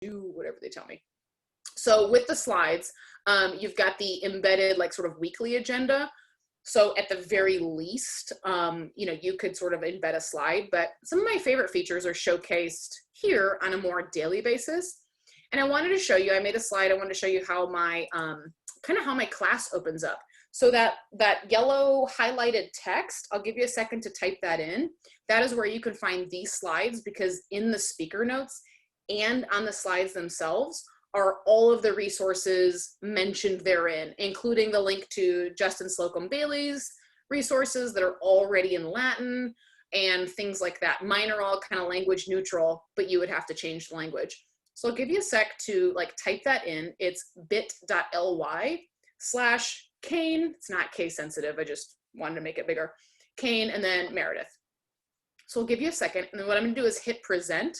do whatever they tell me. So with the slides, you've got the embedded like sort of weekly agenda. So at the very least, you know, you could sort of embed a slide, but some of my favorite features are showcased here on a more daily basis. And I wanted to show you, I made a slide, I wanted to show you how my, kind of how my class opens up. So that yellow highlighted text, I'll give you a second to type that in. That is where you can find these slides, because in the speaker notes and on the slides themselves are all of the resources mentioned therein, including the link to Justin Slocum Bailey's resources that are already in Latin and things like that. Mine are all kind of language neutral, but you would have to change the language. So I'll give you a sec to like type that in. It's bit.ly/Kane. It's not case sensitive. I just wanted to make it bigger. Kane and then Meredith. So I'll give you a second. And then what I'm gonna do is hit present,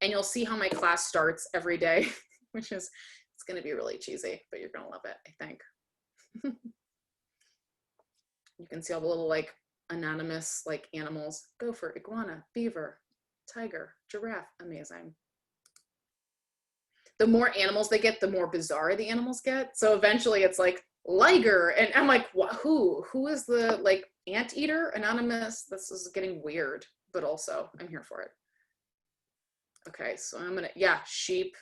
and you'll see how my class starts every day, which is, it's gonna be really cheesy, but you're gonna love it, I think. You can see all the little like anonymous like animals: gopher, iguana, beaver, tiger, giraffe. Amazing. The more animals they get, the more bizarre the animals get. So eventually it's like liger, and I'm like, who is the like anteater? Anonymous. This is getting weird, but also I'm here for it. Okay, so I'm gonna, yeah, sheep.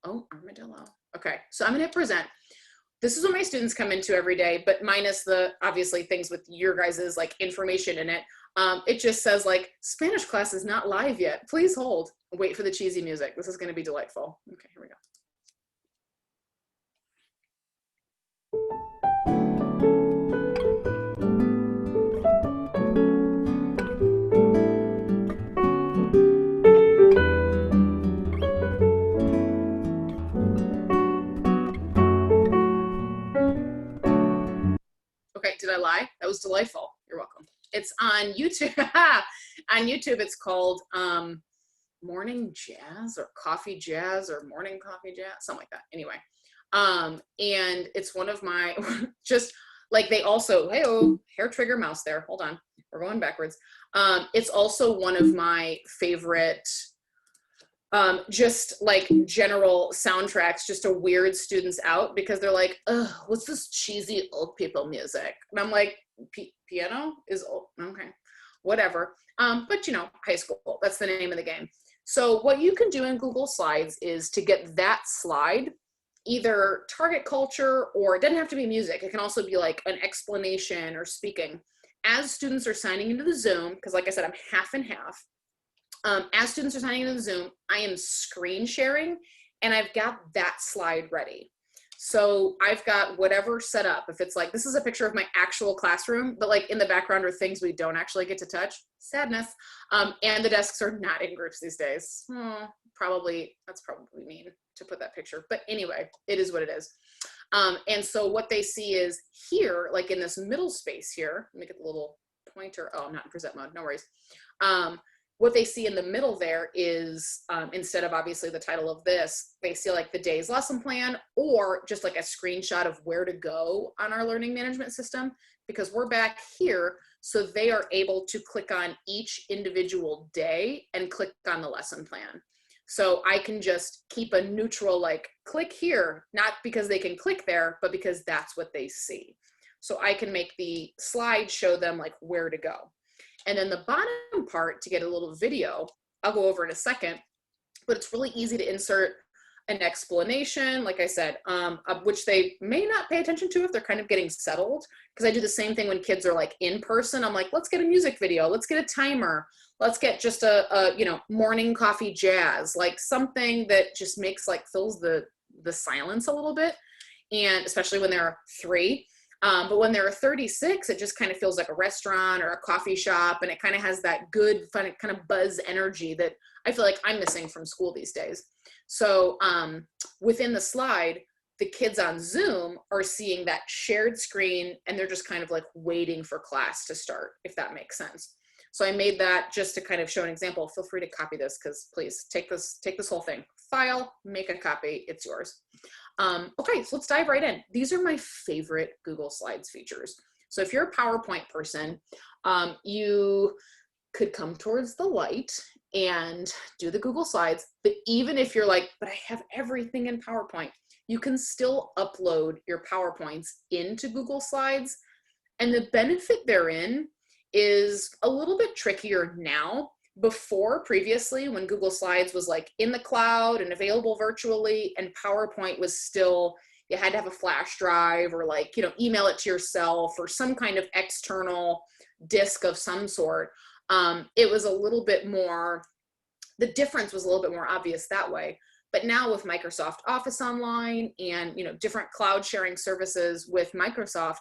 Oh, armadillo. Okay, so I'm gonna hit present. This is what my students come into every day, but minus the obviously things with your guys's like information in it. It just says like, Spanish class is not live yet. Please hold. Wait for the cheesy music. This is gonna be delightful. Okay, here we go. Okay, did I lie? That was delightful. You're welcome. It's on YouTube. On YouTube, it's called Morning Jazz or Coffee Jazz or Morning Coffee Jazz, something like that. Anyway, and it's one of my, just like they also, hey-oh, hair trigger mouse there. Hold on, we're going backwards. It's also one of my favorite just like general soundtracks just to weird students out, because they're like, ugh, what's this cheesy old people music? And I'm like, piano is old, okay, whatever. But you know, high school, that's the name of the game. So what you can do in Google Slides is to get that slide, either target culture, or it doesn't have to be music. It can also be like an explanation or speaking. As students are signing into the Zoom, because like I said, I'm half and half. As students are signing into the Zoom, I am screen sharing, and I've got that slide ready. So I've got whatever set up. If it's like, this is a picture of my actual classroom, but like in the background are things we don't actually get to touch. Sadness. And the desks are not in groups these days. Probably, that's probably mean to put that picture. But anyway, it is what it is. And so what they see is here, like in this middle space here, let me get the little pointer. Oh, I'm not in present mode, no worries. What they see in the middle there is, instead of obviously the title of this, they see like the day's lesson plan, or just like a screenshot of where to go on our learning management system, because we're back here. So they are able to click on each individual day and click on the lesson plan. So I can just keep a neutral, like click here, not because they can click there, but because that's what they see. So I can make the slide show them like where to go. And then the bottom part, to get a little video, I'll go over in a second, but it's really easy to insert an explanation, like I said, which they may not pay attention to if they're kind of getting settled, because I do the same thing when kids are like in person. I'm like, let's get a music video, let's get a timer, let's get just a you know, morning coffee jazz, like something that just makes like fills the silence a little bit, and especially when they're 3. But when there are 36, it just kind of feels like a restaurant or a coffee shop, and it kind of has that good, fun, kind of buzz energy that I feel like I'm missing from school these days. So within the slide, the kids on Zoom are seeing that shared screen, and they're just kind of like waiting for class to start, if that makes sense. So I made that just to kind of show an example. Feel free to copy this, because please take this whole thing. File, make a copy, it's yours. Okay, so let's dive right in. These are my favorite Google Slides features. So if you're a PowerPoint person, you could come towards the light, and do the Google Slides. But even if you're like, but I have everything in PowerPoint, you can still upload your PowerPoints into Google Slides. And the benefit therein is a little bit trickier now. Before, previously, when Google Slides was like in the cloud and available virtually, and PowerPoint was still, you had to have a flash drive or like, you know, email it to yourself or some kind of external disk of some sort. It was a little bit more, the difference was a little bit more obvious that way. But now with Microsoft Office Online and, you know, different cloud sharing services with Microsoft,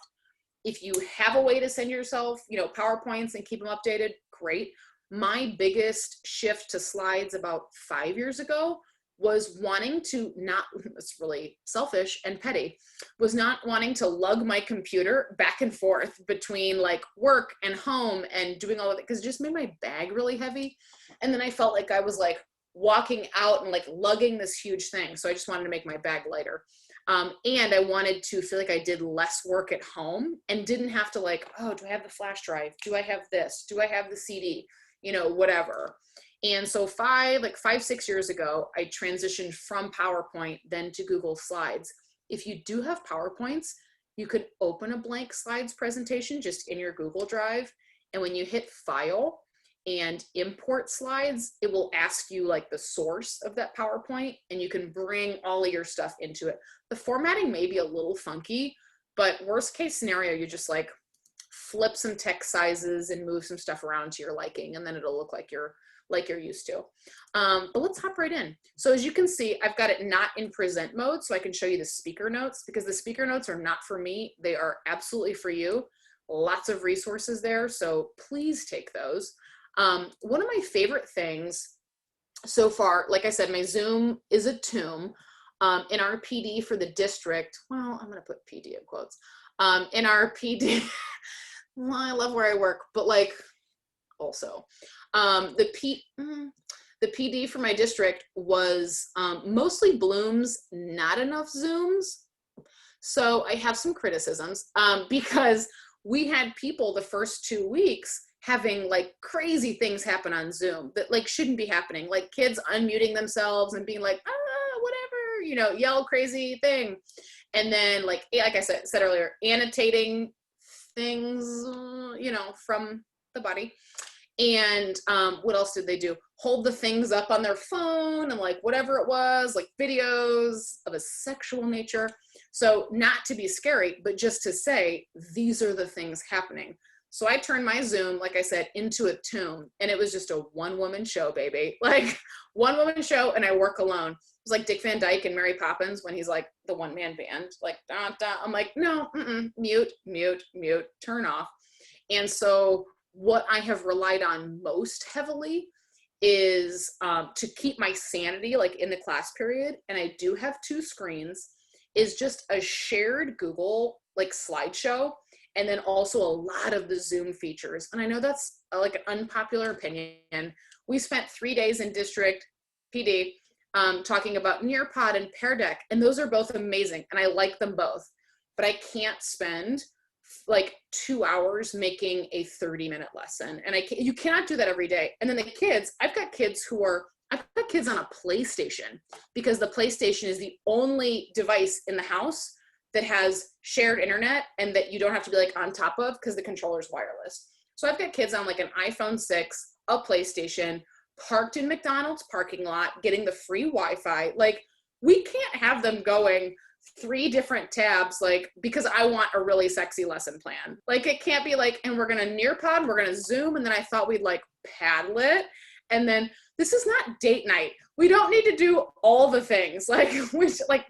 if you have a way to send yourself, you know, PowerPoints and keep them updated, great. My biggest shift to slides about 5 years ago was wanting to not, it's really selfish and petty, was not wanting to lug my computer back and forth between like work and home and doing all of it, because it just made my bag really heavy. And then I felt like I was like walking out and like lugging this huge thing. So I just wanted to make my bag lighter. And I wanted to feel like I did less work at home and didn't have to like, oh, do I have the flash drive? Do I have this? Do I have the CD? You know, whatever. And so 6 years ago, I transitioned from PowerPoint then to Google Slides. If you do have PowerPoints, you could open a blank slides presentation just in your Google Drive. And when you hit File and Import Slides, it will ask you like the source of that PowerPoint, and you can bring all of your stuff into it. The formatting may be a little funky, but worst case scenario, you just like flip some text sizes and move some stuff around to your liking, and then it'll look like you're used to. But let's hop right in. So as you can see, I've got it not in present mode, so I can show you the speaker notes, because the speaker notes are not for me. They are absolutely for you. Lots of resources there, so please take those. One of my favorite things so far, like I said, my Zoom is a tomb. In our PD for the district, well, I'm gonna put PD in quotes. In our PD, well, I love where I work, but like also, the PD for my district was mostly Blooms, not enough Zooms. So I have some criticisms because we had people the first 2 weeks having like crazy things happen on Zoom that like shouldn't be happening, like kids unmuting themselves and being like, whatever, you know, yell crazy thing. And then like I said earlier, annotating things, you know, from the body. And what else did they do? Hold the things up on their phone and like whatever it was, like videos of a sexual nature. So not to be scary, but just to say, these are the things happening. So I turned my Zoom, like I said, into a tomb, and it was just a one-woman show, baby. Like one-woman show, and I work alone. It was like Dick Van Dyke and Mary Poppins when he's like the one-man band, like, da, da. I'm like, no, mute, mute, mute, turn off. And so what I have relied on most heavily is to keep my sanity, like in the class period, and I do have 2 screens, is just a shared Google like slideshow, and then also a lot of the Zoom features. And I know that's like an unpopular opinion. We spent 3 days in district PD talking about Nearpod and Pear Deck, and those are both amazing, and I like them both, but I can't spend like 2 hours making a 30-minute lesson. And you cannot do that every day. And then the kids, I've got kids on a PlayStation, because the PlayStation is the only device in the house that has shared internet and that you don't have to be like on top of, because the controller's wireless. So I've got kids on like an iPhone 6, a PlayStation, parked in McDonald's parking lot, getting the free Wi-Fi. Like, we can't have them going 3 different tabs, like, because I want a really sexy lesson plan. Like, it can't be like, and we're gonna Nearpod, we're gonna Zoom, and then I thought we'd like Padlet, and then this is not date night. We don't need to do all the things. Like, we should, like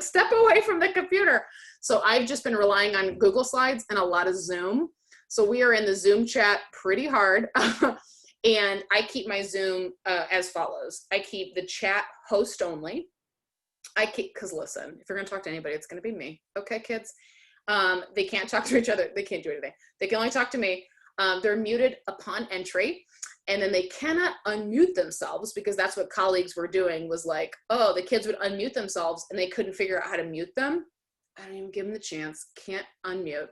step away from the computer. So I've just been relying on Google Slides and a lot of Zoom. So we are in the Zoom chat pretty hard. And I keep my Zoom as follows. I keep the chat host only. Because listen, if you're gonna talk to anybody, it's gonna be me. Okay, kids? They can't talk to each other. They can't do anything. They can only talk to me. They're muted upon entry, and then they cannot unmute themselves, because that's what colleagues were doing, was like, oh, the kids would unmute themselves and they couldn't figure out how to mute them. I don't even give them the chance. Can't unmute.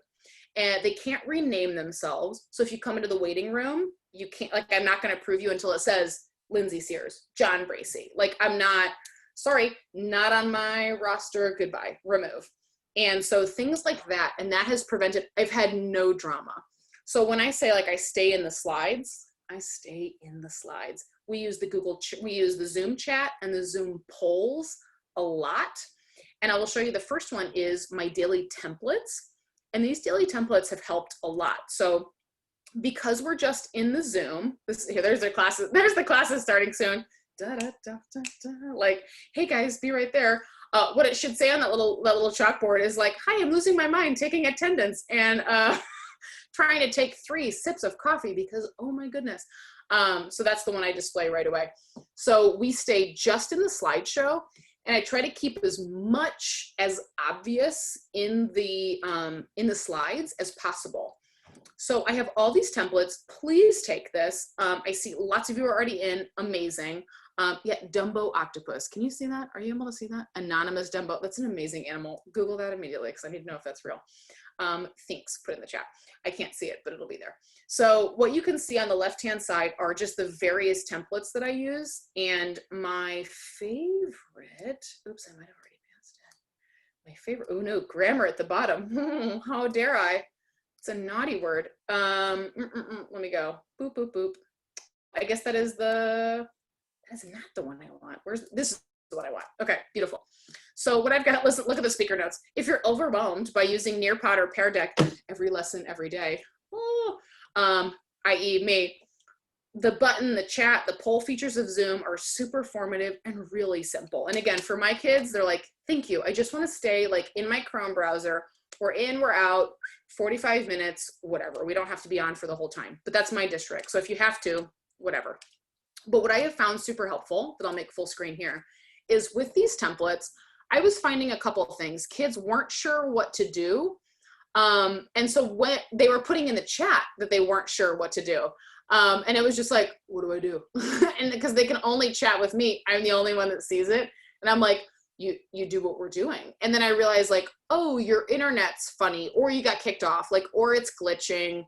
And they can't rename themselves. So if you come into the waiting room, you can't, like, I'm not gonna approve you until it says Lindsay Sears, John Bracy. Like, I'm not, sorry, not on my roster, goodbye, remove. And so things like that, and that has prevented, I've had no drama. So when I say like I stay in the slides, I stay in the slides. We use the we use the Zoom chat and the Zoom polls a lot. And I will show you the first one is my daily templates. And these daily templates have helped a lot. So because we're just in the Zoom, here, there's the classes starting soon. Da, da, da, da, da. Like, hey guys, be right there. What it should say on that little chalkboard is like, hi, I'm losing my mind taking attendance and trying to take 3 sips of coffee because, oh my goodness. So that's the one I display right away. So we stay just in the slideshow, and I try to keep as much as obvious in the slides as possible. So I have all these templates. Please take this. I see lots of you are already in. Amazing. Yeah, Dumbo octopus. Can you see that? Are you able to see that? Anonymous Dumbo. That's an amazing animal. Google that immediately because I need to know if that's real. Thanks. Put it in the chat. I can't see it, but it'll be there. So what you can see on the left-hand side are just the various templates that I use. And my favorite, oops, I might have already passed it. My favorite, oh no, grammar at the bottom. How dare I? It's a naughty word. Let me go. Boop, boop, boop. I guess that is that's not the one I want. This is what I want. Okay, beautiful. So what I've got, listen, look at the speaker notes. If you're overwhelmed by using Nearpod or Pear Deck every lesson, every day, i.e. me, the button, the chat, the poll features of Zoom are super formative and really simple. And again, for my kids, they're like, thank you. I just want to stay like in my Chrome browser. We're in, we're out, 45 minutes, whatever. We don't have to be on for the whole time, but that's my district. So if you have to, whatever. But what I have found super helpful, that I'll make full screen here, is with these templates, I was finding a couple of things. Kids weren't sure what to do. And so when they were putting in the chat that they weren't sure what to do. And it was just like, what do I do? And because they can only chat with me, I'm the only one that sees it. And I'm like, you do what we're doing. And then I realized like, oh, your internet's funny, or you got kicked off, like, or it's glitching,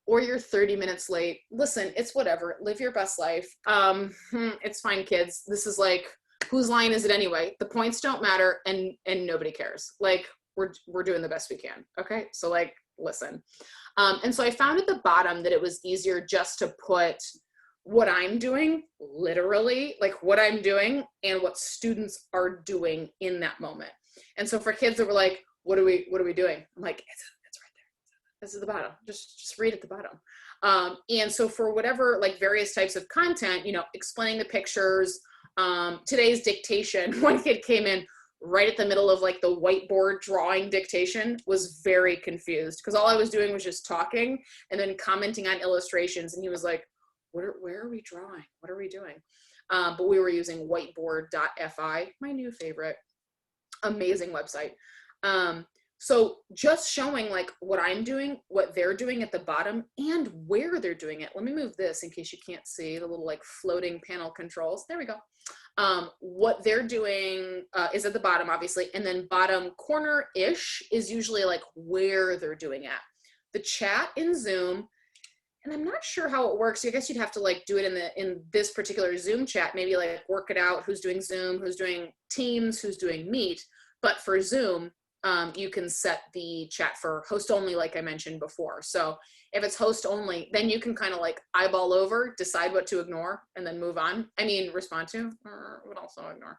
or you're 30 minutes late. Listen, it's whatever. Live your best life. It's fine, kids. This is like, whose line is it anyway? The points don't matter, and nobody cares. Like, we're doing the best we can. Okay, so like, listen. And so I found at the bottom that it was easier just to put what I'm doing, literally, like what I'm doing and what students are doing in that moment. And so for kids that were like, what are we doing? I'm like, it's right there. This is the bottom. Just read at the bottom. And so for whatever, like various types of content, you know, explaining the pictures, today's dictation, one kid came in right at the middle of like the whiteboard drawing dictation, was very confused because all I was doing was just talking and then commenting on illustrations. And he was like, where are we drawing? What are we doing? But we were using whiteboard.fi, my new favorite. Amazing website. So just showing like what I'm doing, what they're doing at the bottom, and where they're doing it. Let me move this in case you can't see the little like floating panel controls. There we go. What they're doing is at the bottom, obviously, and then bottom corner-ish is usually like where they're doing at. The chat in Zoom, and I'm not sure how it works. I guess you'd have to like do it in this particular Zoom chat, maybe like work it out, who's doing Zoom, who's doing Teams, who's doing Meet. But for Zoom, you can set the chat for host only, like I mentioned before. So if it's host only, then you can kind of like eyeball over, decide what to ignore, and then move on. I mean, respond to, but also ignore.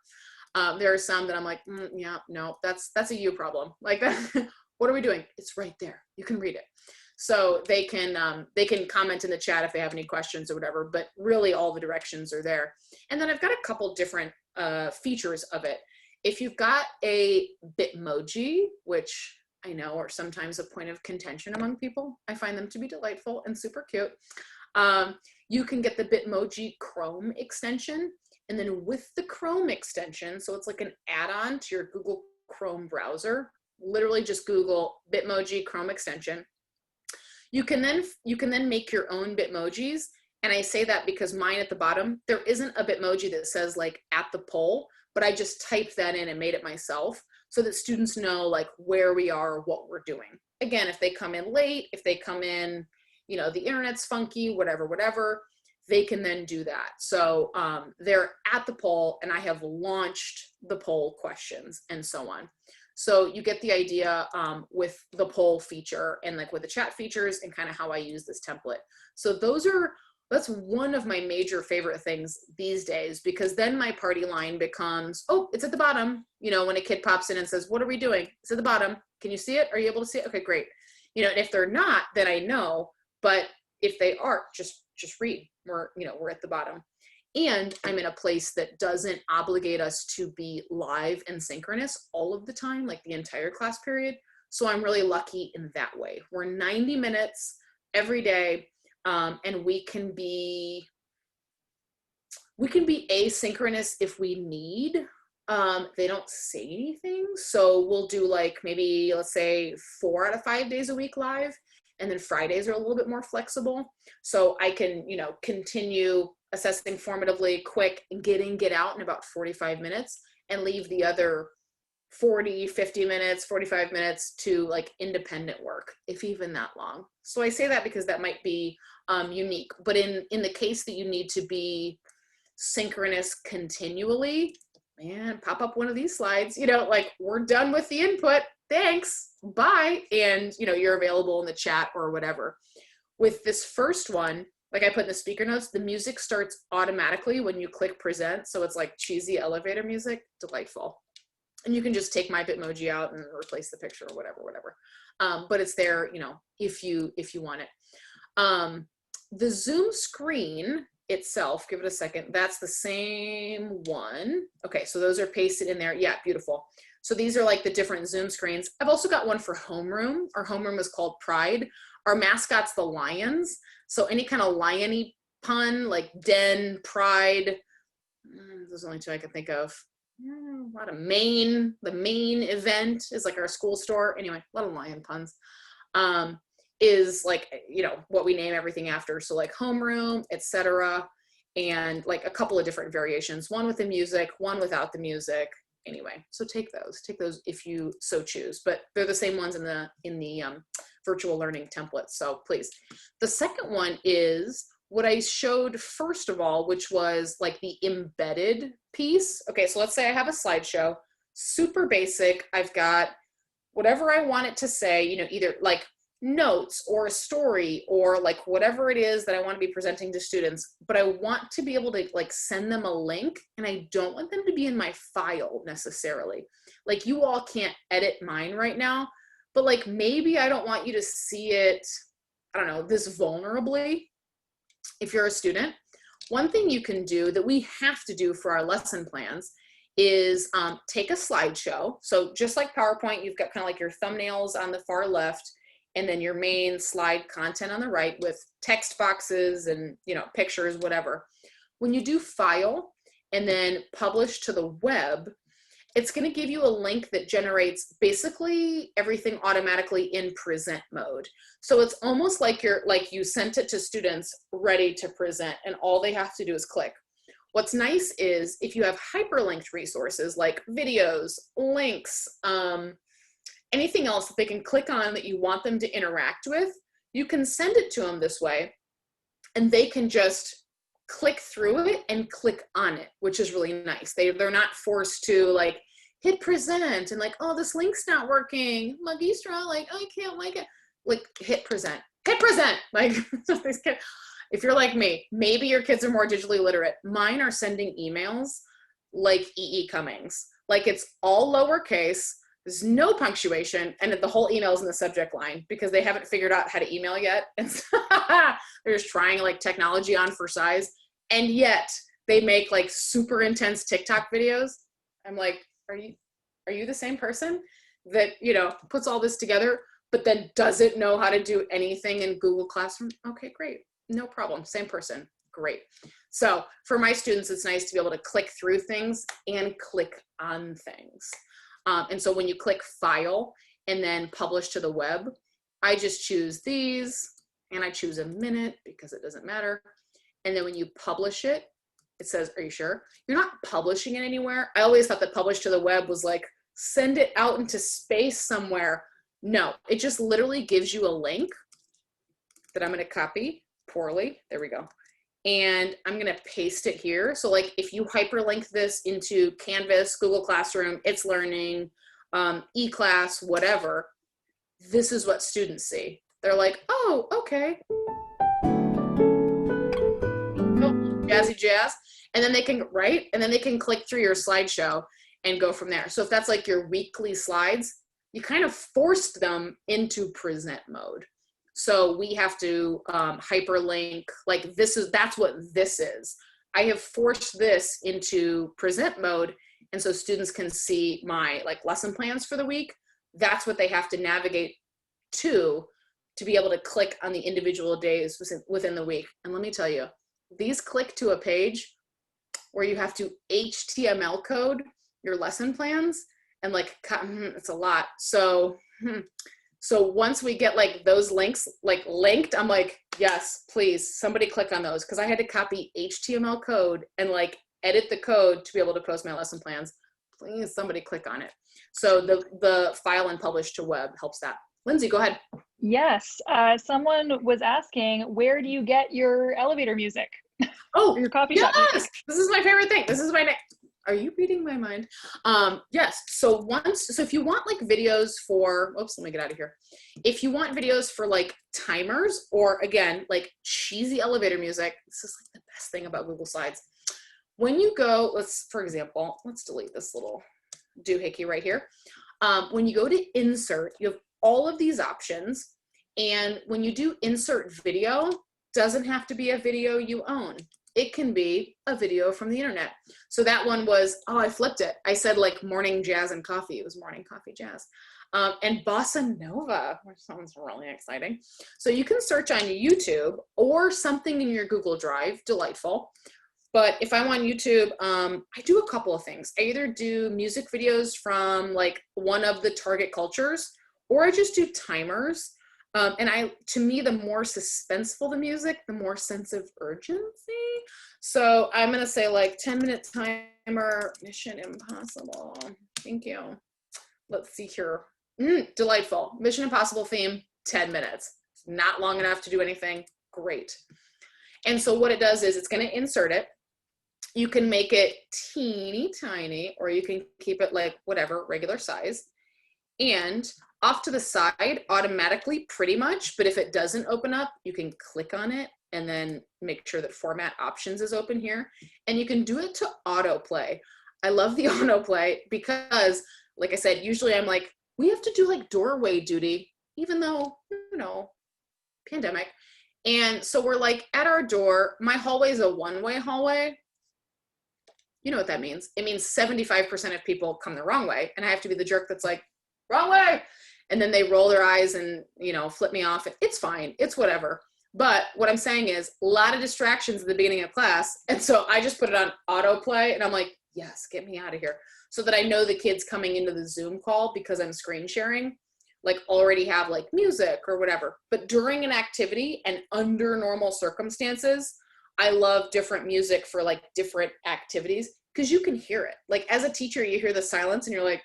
There are some that I'm like, yeah, no, that's a you problem. Like that. What are we doing? It's right there. You can read it. So they can comment in the chat if they have any questions or whatever, but really all the directions are there. And then I've got a couple different features of it. If you've got a Bitmoji, which I know are sometimes a point of contention among people, I find them to be delightful and super cute. You can get the Bitmoji Chrome extension, and then with the Chrome extension, so it's like an add-on to your Google Chrome browser, literally just Google Bitmoji Chrome extension. You can then make your own Bitmojis. And I say that because mine at the bottom, there isn't a Bitmoji that says like at the poll, but I just typed that in and made it myself so that students know like where we are, what we're doing. Again, if they come in late, if they come in, you know, the internet's funky, whatever, they can then do that. So they're at the poll, and I have launched the poll questions and so on. So you get the idea with the poll feature and like with the chat features and kind of how I use this template. So that's one of my major favorite things these days, because then my party line becomes, oh, it's at the bottom. You know, when a kid pops in and says, what are we doing? It's at the bottom. Can you see it? Are you able to see it? Okay, great. You know, and if they're not, then I know, but if they are, just read. We're at the bottom. And I'm in a place that doesn't obligate us to be live and synchronous all of the time, like the entire class period. So I'm really lucky in that way. We're 90 minutes every day, and we can be asynchronous if we need. They don't say anything. So we'll do like maybe, let's say 4 out of 5 days a week live. And then Fridays are a little bit more flexible. So I can, continue assessing formatively, quick, and get out in about 45 minutes and leave the other 40, 50 minutes, 45 minutes to like independent work, if even that long. So I say that because that might be unique. But in the case that you need to be synchronous continually, man, pop up one of these slides, like we're done with the input. Thanks, bye. And you're available in the chat or whatever. With this first one, like I put in the speaker notes, the music starts automatically when you click present. So it's like cheesy elevator music, delightful. And you can just take my Bitmoji out and replace the picture or whatever. But it's there, if you want it. The Zoom screen itself, give it a second. That's the same one. Okay, so those are pasted in there. Yeah, beautiful. So these are like the different Zoom screens. I've also got one for homeroom. Our homeroom is called Pride. Our mascot's the lions. So any kind of lion-y pun, like den, pride, those are only 2 I can think of. A lot of Maine. The Maine event is like our school store. Anyway, a lot of lion puns. Is like, what we name everything after. So like homeroom, etc. And like a couple of different variations, one with the music, one without the music. Anyway, so take those if you so choose, but they're the same ones in the virtual learning template. So please. The second one is what I showed first of all, which was like the embedded piece. Okay, so let's say I have a slideshow, super basic. I've got whatever I want it to say, either like notes or a story or like whatever it is that I want to be presenting to students, but I want to be able to like send them a link, and I don't want them to be in my file necessarily. Like you all can't edit mine right now, but like maybe I don't want you to see it, I don't know, this vulnerably. If you're a student, one thing you can do that we have to do for our lesson plans is take a slideshow. So just like PowerPoint, you've got kind of like your thumbnails on the far left, and then your main slide content on the right with text boxes and pictures, whatever. When you do file and then publish to the web, it's going to give you a link that generates basically everything automatically in present mode. So it's almost like you sent it to students ready to present, and all they have to do is click. What's nice is if you have hyperlinked resources like videos, links, anything else that they can click on that you want them to interact with, you can send it to them this way, and they can just click through it and click on it, which is really nice. They're not forced to like hit present and like, oh, this link's not working, Magistra, like, I can't like it. Like hit present. Like if you're like me, maybe your kids are more digitally literate. Mine are sending emails like E.E. Cummings. Like it's all lowercase, there's no punctuation, and the whole email is in the subject line because they haven't figured out how to email yet. And they're just trying like technology on for size. And yet they make like super intense TikTok videos. I'm like, are you the same person that, puts all this together, but then doesn't know how to do anything in Google Classroom? Okay, great. No problem. Same person. Great. So for my students, it's nice to be able to click through things and click on things. And so when you click file and then publish to the web, I just choose these and I choose a minute because it doesn't matter. And then when you publish it, it says, are you sure? You're not publishing it anywhere. I always thought that publish to the web was like, send it out into space somewhere. No, it just literally gives you a link that I'm going to copy poorly. There we go. and I'm going to paste it here. So like if you hyperlink this into Canvas, Google Classroom, It's Learning, eClass, whatever, this is what students see. They're like, oh, okay. Oh, jazzy jazz. And then they can, right? And then they can click through your slideshow and go from there. So if that's like your weekly slides, you kind of forced them into present mode. So we have to hyperlink, like that's what this is. I have forced this into present mode, and so students can see my like lesson plans for the week. That's what they have to navigate to be able to click on the individual days within the week. And let me tell you, these click to a page where you have to HTML code your lesson plans, and like it's a lot. So once we get like those links like linked, I'm like, yes, please somebody click on those, because I had to copy HTML code and like edit the code to be able to post my lesson plans. Please somebody click on it. So the file and publish to web helps that. Lindsay, go ahead. Yes, someone was asking, where do you get your elevator music? Oh, your coffee yes! shop music. This is my favorite thing. This is my next. Are you reading my mind? Yes. So if you want like videos for, oops, let me get out of here. If you want videos for like timers, or again, like cheesy elevator music, this is like the best thing about Google Slides. When you go, for example, let's delete this little doohickey right here. When you go to insert, you have all of these options. And when you do insert video, doesn't have to be a video you own. It can be a video from the internet. So that one was, oh, I flipped it. I said like morning jazz and coffee. It was morning coffee jazz. And bossa nova, which sounds really exciting. So you can search on YouTube or something in your Google Drive, delightful. But if I'm on YouTube, I do a couple of things. I either do music videos from like one of the target cultures, or I just do timers. And to me, the more suspenseful the music, the more sense of urgency. So I'm gonna say like 10-minute timer, Mission Impossible. Thank you. Let's see here. Delightful. Mission Impossible theme, 10 minutes. It's not long enough to do anything. Great. And so what it does is it's gonna insert it. You can make it teeny tiny, or you can keep it like whatever, regular size. And off to the side automatically, pretty much, but if it doesn't open up, you can click on it and then make sure that format options is open here. And you can do it to autoplay. I love the autoplay because, like I said, usually I'm like, we have to do like doorway duty, even though, you know, pandemic. And so we're like at our door, my hallway is a one-way hallway. You know what that means? It means 75% of people come the wrong way, and I have to be the jerk that's like, wrong way. And then they roll their eyes and, you know, flip me off. It's fine. It's whatever. But what I'm saying is a lot of distractions at the beginning of class. And so I just put it on autoplay, and I'm like, yes, get me out of here. So that I know the kids coming into the Zoom call, because I'm screen sharing, like already have like music or whatever. But during an activity and under normal circumstances, I love different music for like different activities, because you can hear it. Like as a teacher, you hear the silence and you're like,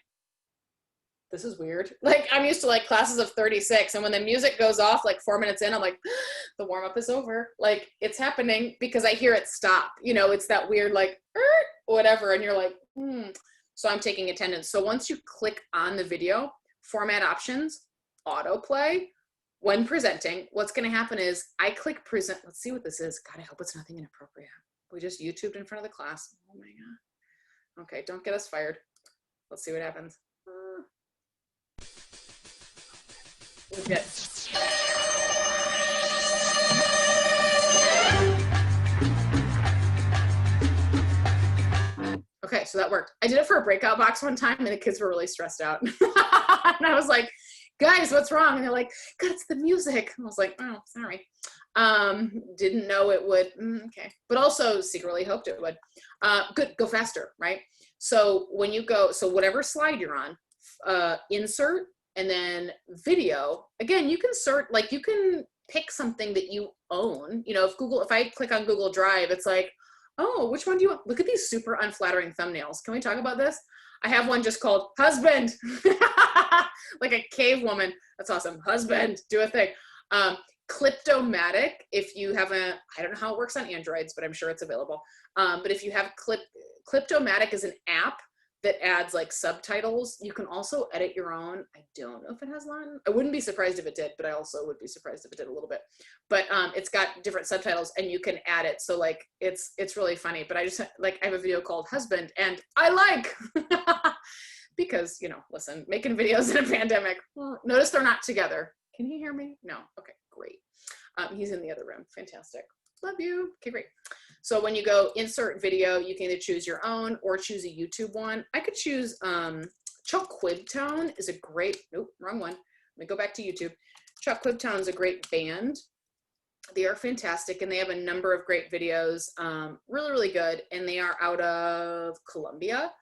this is weird. Like I'm used to like classes of 36, and when the music goes off like 4 minutes in, I'm like, the warm up is over. Like it's happening, because I hear it stop. You know, it's that weird like whatever, and you're like, So I'm taking attendance. So once you click on the video, format options, autoplay. When presenting, what's going to happen is I click present. Let's see what this is. God, I hope it's nothing inappropriate. We just YouTubed in front of the class. Oh my God. Okay, don't get us fired. Let's see what happens. Legit. Okay, so that worked. I did it for a breakout box one time, and the kids were really stressed out. And I was like, guys, what's wrong? And they're like, God, it's the music. And I was like, oh, sorry. Didn't know it would. Okay. But also secretly hoped it would. Good, go faster, right? So when you go, so whatever slide you're on, insert, and then video, again, you can like you can pick something that you own. You know, if I click on Google Drive, it's like, oh, which one do you want? Look at these super unflattering thumbnails. Can we talk about this? I have one just called husband, like a cave woman. That's awesome. Husband, do a thing. Cliptomatic, if you haven't, I don't know how it works on Androids, but I'm sure it's available. But if you have Cliptomatic is an app that adds like subtitles. You can also edit your own. I don't know if it has Latin. I wouldn't be surprised if it did, but I also would be surprised if it did a little bit. But it's got different subtitles and you can add it. So like it's really funny. But I just like I have a video called Husband and I like because you know, listen, making videos in a pandemic. Well, notice they're not together. Can he hear me? No. Okay, great. He's in the other room. Fantastic. Love you. Okay, great. So when you go insert video, you can either choose your own or choose a YouTube one. I could choose Chuck Quibtone is a great, nope, wrong one. Let me go back to YouTube. Chuck Quibtone is a great band. They are fantastic and they have a number of great videos, really, really good. And they are out of Colombia.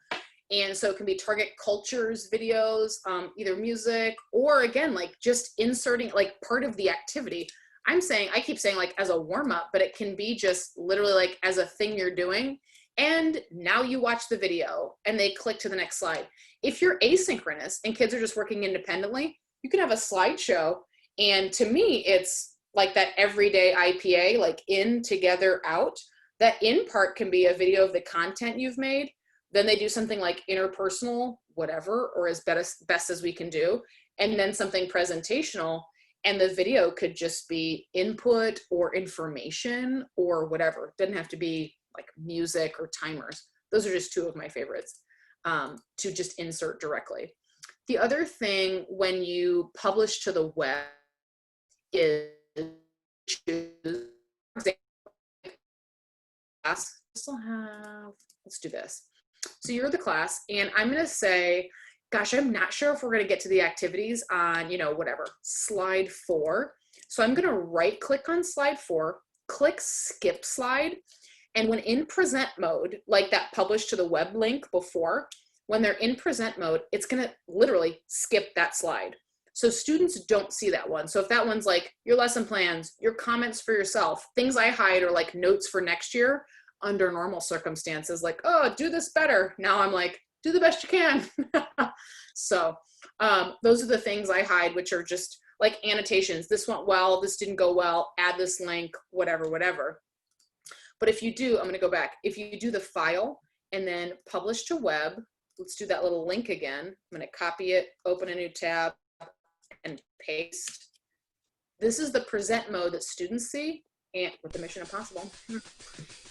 And so it can be target cultures videos, either music or again, like just inserting like part of the activity. I keep saying like as a warm up, but it can be just literally like as a thing you're doing. And now you watch the video and they click to the next slide. If you're asynchronous and kids are just working independently, you can have a slideshow. And to me, it's like that everyday IPA, like in, together, out. That in part can be a video of the content you've made. Then they do something like interpersonal, whatever, or as best as we can do. And then something presentational. And the video could just be input or information or whatever. It doesn't have to be like music or timers. Those are just two of my favorites to just insert directly. The other thing when you publish to the web is choose class. Let's do this. So you're the class and I'm going to say, gosh, I'm not sure if we're going to get to the activities on, you know, whatever, slide 4. So I'm going to right click on slide 4, click skip slide. And when in present mode, like that published to the web link before, when they're in present mode, it's going to literally skip that slide. So students don't see that one. So if that one's like your lesson plans, your comments for yourself, things I hide are like notes for next year under normal circumstances, like, oh, do this better. Now I'm like, do the best you can. So those are the things I hide, which are just like annotations. This went well, this didn't go well, add this link, whatever, whatever. But if you do, I'm gonna go back. If you do the file and then publish to web, let's do that little link again. I'm gonna copy it, open a new tab and paste. This is the present mode that students see and with the Mission Impossible.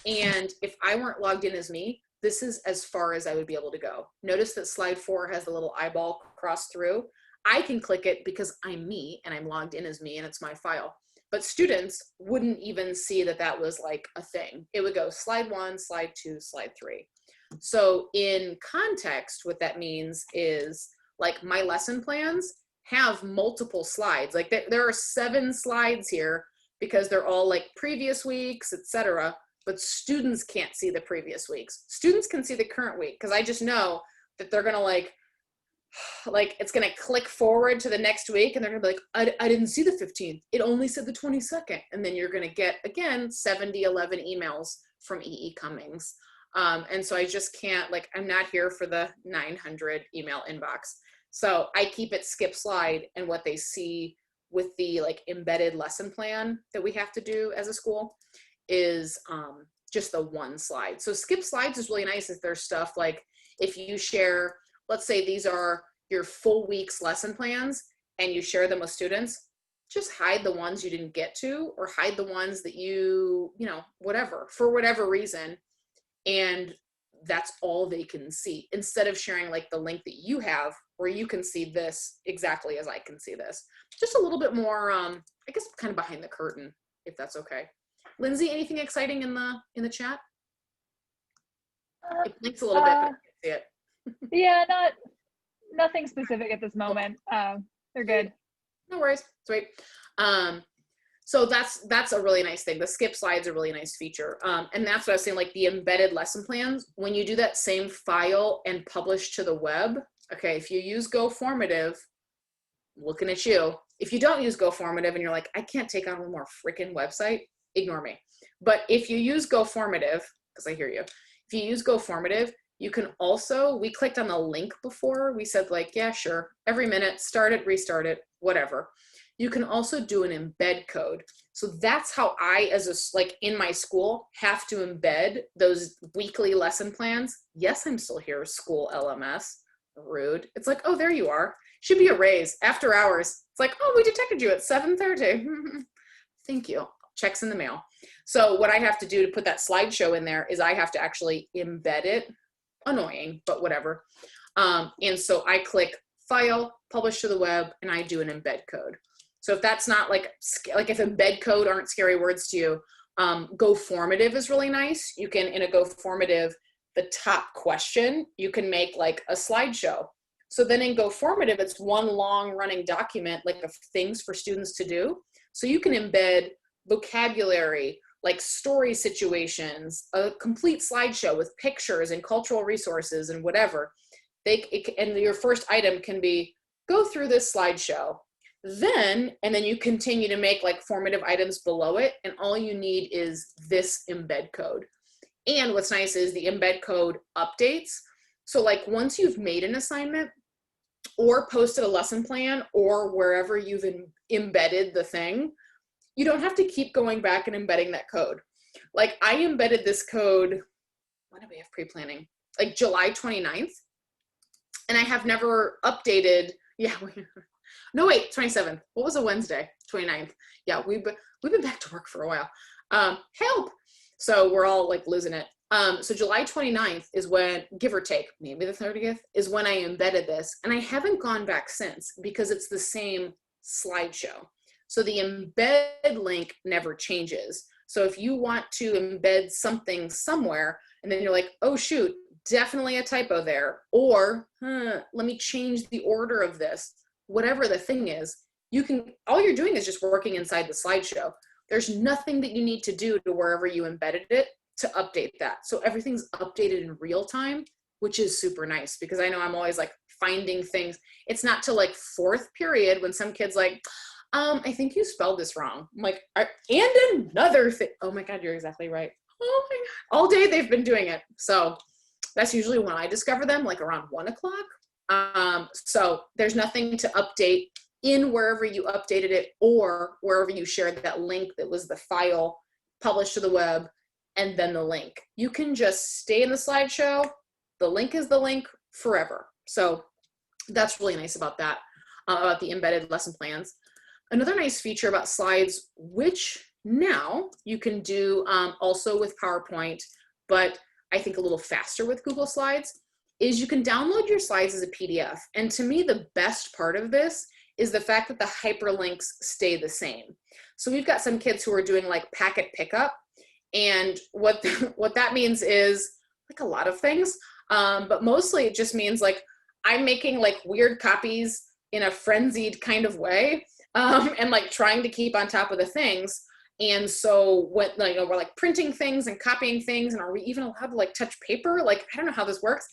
And if I weren't logged in as me, this is as far as I would be able to go. Notice that slide 4 has the little eyeball cross through. I can click it because I'm me and I'm logged in as me and it's my file. But students wouldn't even see that that was like a thing. It would go slide 1, slide 2, slide 3. So in context, what that means is like my lesson plans have multiple slides. Like there are 7 slides here because they're all like previous weeks, etc. But students can't see the previous weeks. Students can see the current week because I just know that they're gonna like it's gonna click forward to the next week and they're gonna be like, I didn't see the 15th. It only said the 22nd. And then you're gonna get, again, 11 emails from EE Cummings. And so I just can't, like, I'm not here for the 900 email inbox. So I keep it skip slide and what they see with the like embedded lesson plan that we have to do as a school is just the one slide. So skip slides is really nice if there's stuff like if you share, let's say these are your full week's lesson plans and you share them with students, just hide the ones you didn't get to or hide the ones that you know, whatever, for whatever reason. And that's all they can see instead of sharing like the link that you have where you can see this exactly as I can see this. Just a little bit more, I guess kind of behind the curtain, if that's okay. Lindsay, anything exciting in the chat? It blinks a little bit, but I can't see it. Yeah, nothing specific at this moment. They're good. No worries. Sweet. So that's a really nice thing. The skip slides are a really nice feature. And that's what I was saying, like the embedded lesson plans, when you do that same file and publish to the web, okay, if you use GoFormative, looking at you. If you don't use GoFormative and you're like, I can't take on one more freaking website, ignore me. But if you use GoFormative, because I hear you, if you use GoFormative, you can also, we clicked on the link before, we said like, yeah, sure, every minute, start it, restart it, whatever. You can also do an embed code. So that's how I, as a, like in my school, have to embed those weekly lesson plans. Yes, I'm still here, school LMS. Rude. It's like, oh, there you are. Should be a raise after hours. It's like, oh, we detected you at 7:30. Thank you. Checks in the mail. So what I have to do to put that slideshow in there is I have to actually embed it. Annoying, but whatever. And so I click File, Publish to the Web, and I do an embed code. So if that's not like if embed code aren't scary words to you, Go Formative is really nice. You can, in a Go Formative, the top question, you can make like a slideshow. So then in Go Formative, it's one long running document like of things for students to do. So you can embed vocabulary, like story situations, a complete slideshow with pictures and cultural resources and whatever. And your first item can be, go through this slideshow. And then you continue to make like formative items below it, and all you need is this embed code. And what's nice is the embed code updates. So like once you've made an assignment or posted a lesson plan or wherever you've embedded the thing, you don't have to keep going back and embedding that code. Like I embedded this code, when did we have pre-planning? Like July 29th. And I have never updated, no wait, 27th. What was a Wednesday? 29th. Yeah, we've been back to work for a while. Help. So we're all like losing it. So July 29th is when, give or take, maybe the 30th, is when I embedded this. And I haven't gone back since because it's the same slideshow. So the embed link never changes. So if you want to embed something somewhere and then you're like, oh shoot, definitely a typo there, or let me change the order of this, whatever the thing is, you can, all you're doing is just working inside the slideshow. There's nothing that you need to do to wherever you embedded it to update that. So everything's updated in real time, which is super nice because I know I'm always like finding things. It's not till like fourth period when some kid's like, I think you spelled this wrong. I'm like, and another thing. Oh my God, you're exactly right. Oh my God. All day they've been doing it. So that's usually when I discover them, like around 1 o'clock. So there's nothing to update in wherever you updated it or wherever you shared that link that was the file published to the web and then the link. You can just stay in the slideshow. The link is the link forever. So that's really nice about that, about the embedded lesson plans. Another nice feature about slides, which now you can do also with PowerPoint, but I think a little faster with Google Slides, is you can download your slides as a PDF. And to me, the best part of this is the fact that the hyperlinks stay the same. So we've got some kids who are doing like packet pickup. And what that means is like a lot of things, but mostly it just means like I'm making like weird copies in a frenzied kind of way, and like trying to keep on top of the things. And so when we're like printing things and copying things, and are we even allowed to like touch paper? Like, I don't know how this works.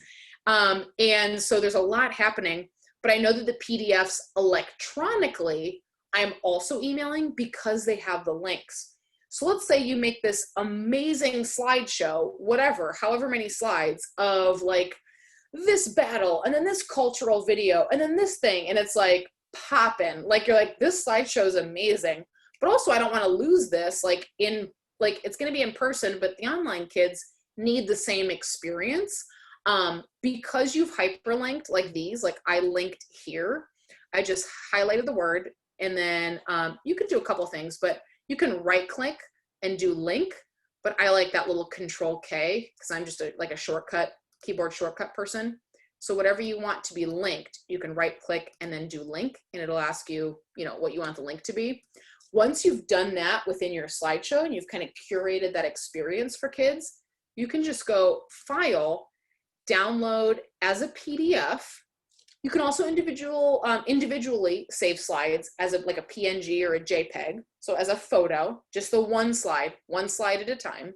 And so there's a lot happening, but I know that the PDFs electronically, I'm also emailing because they have the links. So let's say you make this amazing slideshow, whatever, however many slides of like this battle and then this cultural video and then this thing. And it's like popping, like you're like, this slideshow is amazing. But also I don't want to lose this like it's going to be in person, but the online kids need the same experience. Because you've hyperlinked like these, like I linked here, I just highlighted the word and then you could do a couple things, but you can right click and do link, but I like that little Control K because I'm just like a keyboard shortcut person. So whatever you want to be linked, you can right click and then do link, and it'll ask you, what you want the link to be. Once you've done that within your slideshow and you've kind of curated that experience for kids, you can just go File, Download as a PDF. You can also individually save slides as like a PNG or a JPEG. So as a photo, just the one slide at a time.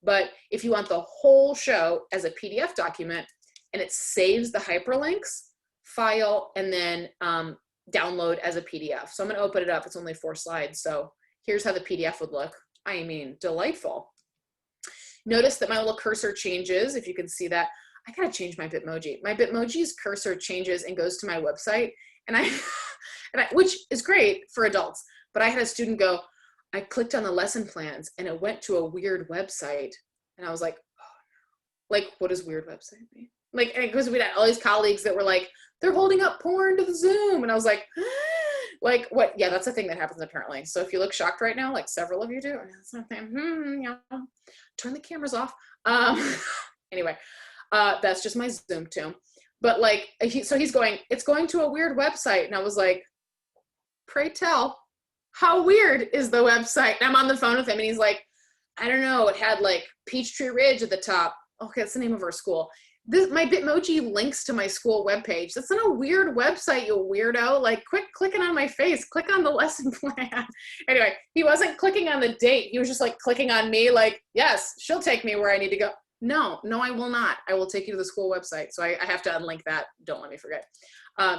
But if you want the whole show as a PDF document and it saves the hyperlinks, File, and then download as a PDF. So I'm going to open it up. It's only 4 slides. So here's how the PDF would look. I mean, delightful. Notice that my little cursor changes. If you can see that, I got to change my Bitmoji. My Bitmoji's cursor changes and goes to my website. And which is great for adults. But I had a student go, I clicked on the lesson plans and it went to a weird website. And I was like, like, what does weird website mean? Like, because we had all these colleagues that were like, they're holding up porn to the Zoom. And I was like, like, what? Yeah, that's a thing that happens apparently. So if you look shocked right now, like several of you do, yeah, turn the cameras off. Anyway, that's just my Zoom too. But like, so he's going, it's going to a weird website. And I was like, pray tell, how weird is the website? And I'm on the phone with him and he's like, I don't know. It had like Peachtree Ridge at the top. Okay, that's the name of our school. My Bitmoji links to my school webpage. That's not a weird website, you weirdo. Like, quit clicking on my face. Click on the lesson plan. Anyway, he wasn't clicking on the date. He was just like clicking on me like, yes, she'll take me where I need to go. No, I will not. I will take you to the school website. So I have to unlink that. Don't let me forget.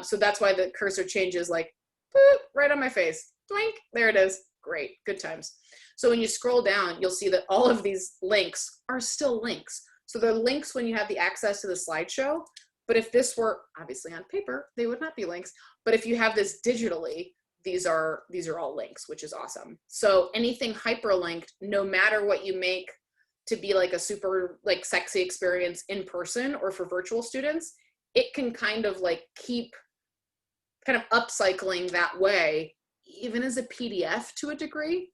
So that's why the cursor changes like, boop, right on my face. Blink, there it is. Great, good times. So when you scroll down, you'll see that all of these links are still links. So they're links when you have the access to the slideshow. But if this were obviously on paper, they would not be links. But if you have this digitally, these are all links, which is awesome. So anything hyperlinked, no matter what you make to be like a super like sexy experience in person or for virtual students, it can kind of like keep kind of upcycling that way, even as a PDF to a degree.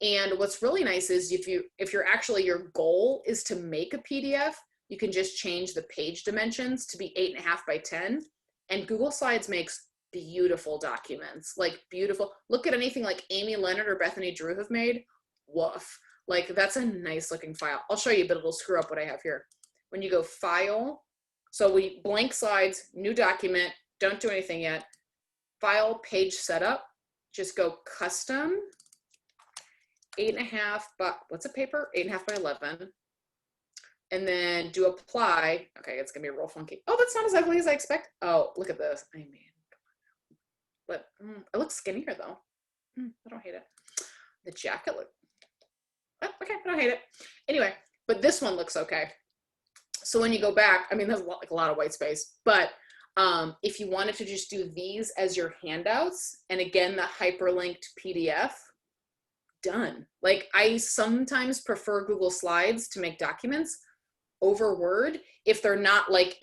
And what's really nice is if you're actually, your goal is to make a PDF, you can just change the page dimensions to be 8.5 by 10. And Google Slides makes beautiful documents, like beautiful. Look at anything like Amy Leonard or Bethany Drew have made. Woof. Like that's a nice looking file. I'll show you, but it'll screw up what I have here. When you go file, so we blank slides, new document, don't do anything yet. File, page setup, just go custom, 8.5 by, what's a paper? 8.5 by 11. And then do apply. Okay, it's gonna be real funky. Oh, that's not as ugly as I expect. Oh, look at this. I mean, but it looks skinnier though. I don't hate it. The jacket look, oh, okay, I don't hate it. Anyway, but this one looks okay. So when you go back, I mean, there's like a lot of white space, but if you wanted to just do these as your handouts, and again, the hyperlinked PDF, done. Like I sometimes prefer Google Slides to make documents over Word if they're not like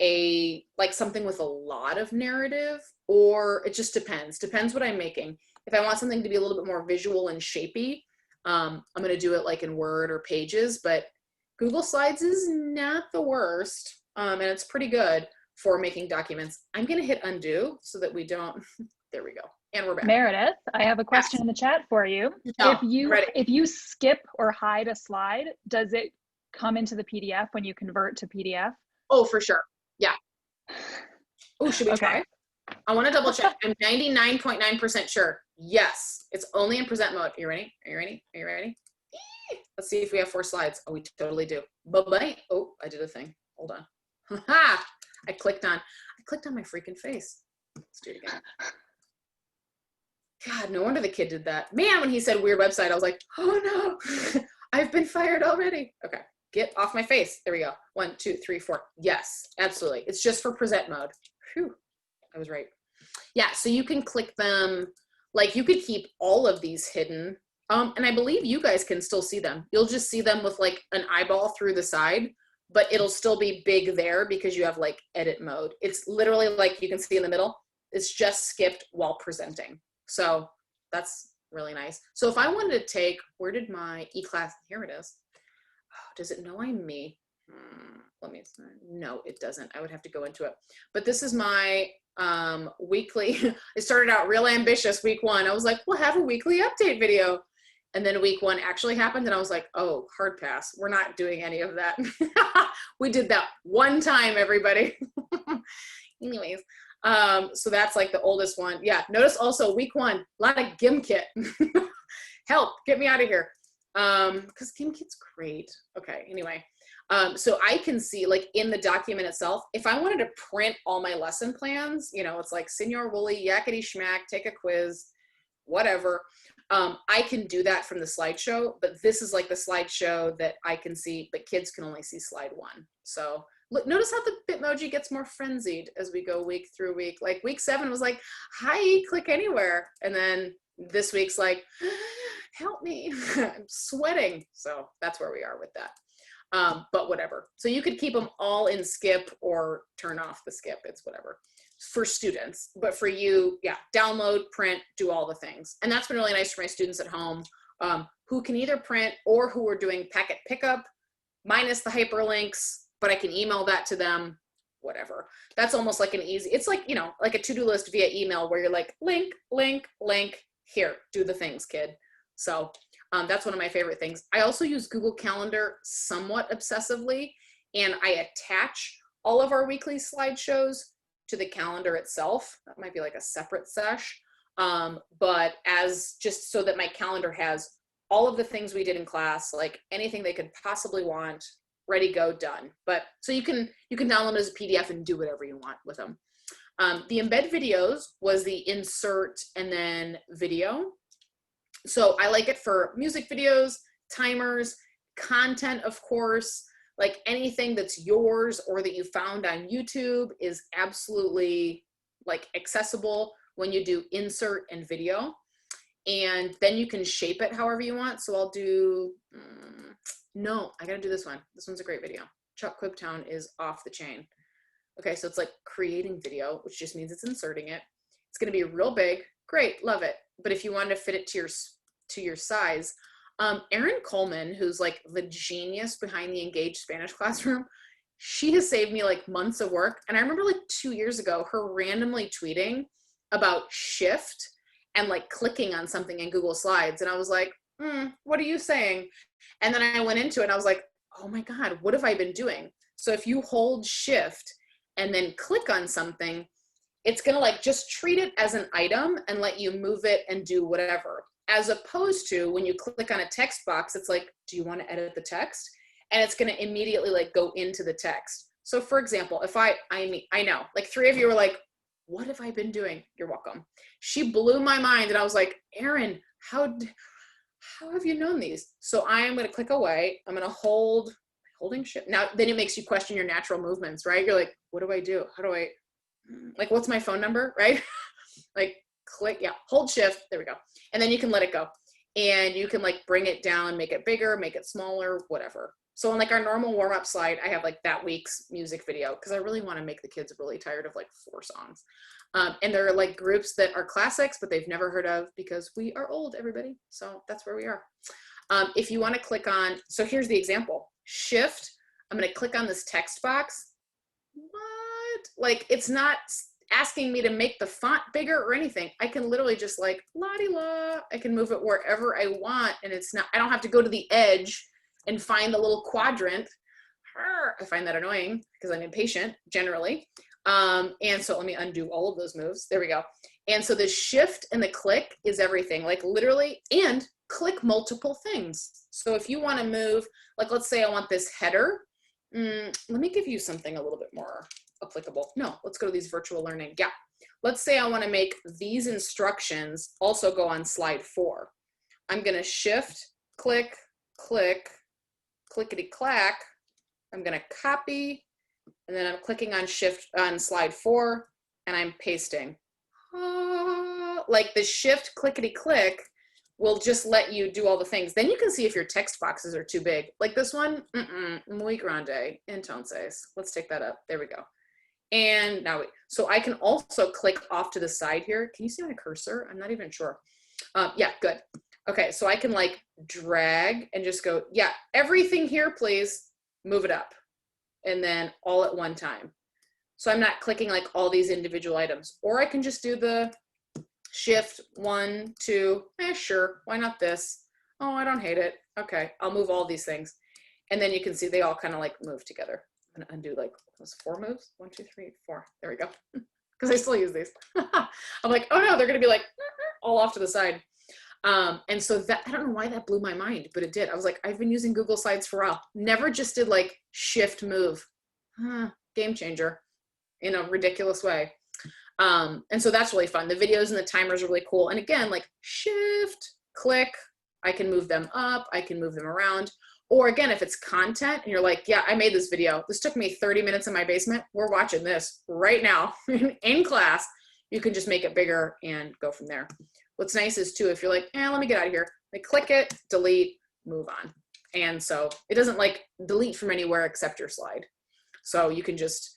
something with a lot of narrative, or it just depends what I'm making. If I want something to be a little bit more visual and shapy, I'm going to do it like in Word or Pages, but Google Slides is not the worst, and it's pretty good for making documents. I'm going to hit undo so that we don't, there we go. And we're back. Meredith, I have a question in the chat for you. No, if you skip or hide a slide, does it come into the PDF when you convert to PDF? Oh, for sure. Yeah. Oh, should we try? I want to double check. I'm 99.9% sure. Yes, it's only in present mode. Are you ready? Are you ready? Are you ready? Let's see if we have 4 slides. Oh, we totally do. Bye-bye. Oh, I did a thing. Hold on. Ha! I clicked on my freaking face. Let's do it again. God, no wonder the kid did that. Man, when he said weird website, I was like, oh no, I've been fired already. Okay, get off my face. There we go. 1, 2, 3, 4. Yes, absolutely. It's just for present mode. Phew, I was right. Yeah, so you can click them. Like you could keep all of these hidden. And I believe you guys can still see them. You'll just see them with like an eyeball through the side, but it'll still be big there because you have like edit mode. It's literally like you can see in the middle. It's just skipped while presenting. So that's really nice. So if I wanted to take, where did my e-class, here it is. Oh, does it know I'm me? Let me, no, it doesn't. I would have to go into it. But this is my weekly, it started out real ambitious week 1. I was like, we'll have a weekly update video. And then week 1 actually happened and I was like, oh, hard pass. We're not doing any of that. We did that one time, everybody. Anyways. So that's like the oldest one. Yeah. Notice also week 1, a lot of Gimkit. Help, get me out of here. Because Gimkit's great. Okay. Anyway. So I can see like in the document itself, if I wanted to print all my lesson plans, you know, it's like Senor Wooly, yakety schmack, take a quiz, whatever. I can do that from the slideshow, but this is like the slideshow that I can see, but kids can only see slide 1. So Look, notice how the Bitmoji gets more frenzied as we go week through week. Like week 7 was like, hi, click anywhere. And then this week's like, help me, I'm sweating. So that's where we are with that. But whatever. So you could keep them all in skip or turn off the skip. It's whatever for students. But for you, yeah, download, print, do all the things. And that's been really nice for my students at home who can either print or who are doing packet pickup minus the hyperlinks, but I can email that to them, whatever. That's almost like an easy, it's like, you know, like a to-do list via email where you're like, link, link, link, here, do the things, kid. So that's one of my favorite things. I also use Google Calendar somewhat obsessively, and I attach all of our weekly slideshows to the calendar itself. That might be like a separate sesh, but as just so that my calendar has all of the things we did in class, like anything they could possibly want, ready, go, done. But so you can download it as a PDF and do whatever you want with them. The embed videos was the insert and then video. So I like it for music videos, timers, content, of course, like anything that's yours or that you found on YouTube is absolutely like accessible when you do insert and video. And then you can shape it however you want. So I'll do, no, I gotta do this one. This one's a great video. Chuck Quibtown is off the chain. Okay, so it's like creating video, which just means it's inserting it. It's gonna be real big, great, love it. But if you wanted to fit it to your size, Erin Coleman, who's like the genius behind the Engaged Spanish Classroom, she has saved me like months of work. And I remember like 2 years ago, her randomly tweeting about shift and like clicking on something in Google Slides. And I was like, what are you saying? And then I went into it and I was like, oh my God, what have I been doing? So if you hold shift and then click on something, it's gonna like just treat it as an item and let you move it and do whatever. As opposed to when you click on a text box, it's like, do you want to edit the text? And it's gonna immediately like go into the text. So for example, if I know, like 3 of you were like, what have I been doing? You're welcome. She blew my mind and I was like, Erin, how have you known these? So I'm gonna click away. I'm gonna holding shift. Now, then it makes you question your natural movements, right? You're like, what do I do? How do I, like, what's my phone number, right? Like click, yeah, hold shift, there we go. And then you can let it go. And you can like bring it down, make it bigger, make it smaller, whatever. So on like our normal warm-up slide, I have like that week's music video because I really want to make the kids really tired of like 4 songs. And they're like groups that are classics, but they've never heard of because we are old, everybody. So that's where we are. If you want to click on, so here's the example, shift, I'm going to click on this text box. What? Like, it's not asking me to make the font bigger or anything. I can literally just like, la-di-la, I can move it wherever I want. And it's not, I don't have to go to the edge and find the little quadrant. I find that annoying because I'm impatient generally. And so let me undo all of those moves. There we go. And so the shift and the click is everything, like literally, and click multiple things. So if you want to move, like, let's say I want this header. Let me give you something a little bit more applicable. No, let's go to these virtual learning. Yeah. Let's say I want to make these instructions also go on slide 4. I'm going to shift, click, click, clickety clack. I'm going to copy, and then I'm clicking on shift on slide 4 and I'm pasting. Like the shift clickety click will just let you do all the things. Then you can see if your text boxes are too big. Like this one, muy grande, entonces. Let's take that up. There we go. And now, so I can also click off to the side here. Can you see my cursor? I'm not even sure. Yeah, good. Okay, so I can like drag and just go, yeah, everything here, please move it up. And then all at one time. So I'm not clicking like all these individual items. Or I can just do the shift 1, 2, sure, why not this? Oh, I don't hate it. Okay, I'll move all these things. And then you can see they all kind of like move together. I'm gonna undo like those 4 moves. 1, 2, 3, 4. There we go. Because I still use these. I'm like, oh no, they're gonna be like all off to the side. And so that, I don't know why that blew my mind, but it did. I was like, I've been using Google Slides for a while. Never just did like shift move. Game changer in a ridiculous way. And so that's really fun. The videos and the timers are really cool. And again, like shift, click, I can move them up, I can move them around. Or again, if it's content and you're like, yeah, I made this video. This took me 30 minutes in my basement. We're watching this right now in class. You can just make it bigger and go from there. What's nice is too, if you're like, let me get out of here, like click it, delete, move on. And so it doesn't like delete from anywhere except your slide. So you can just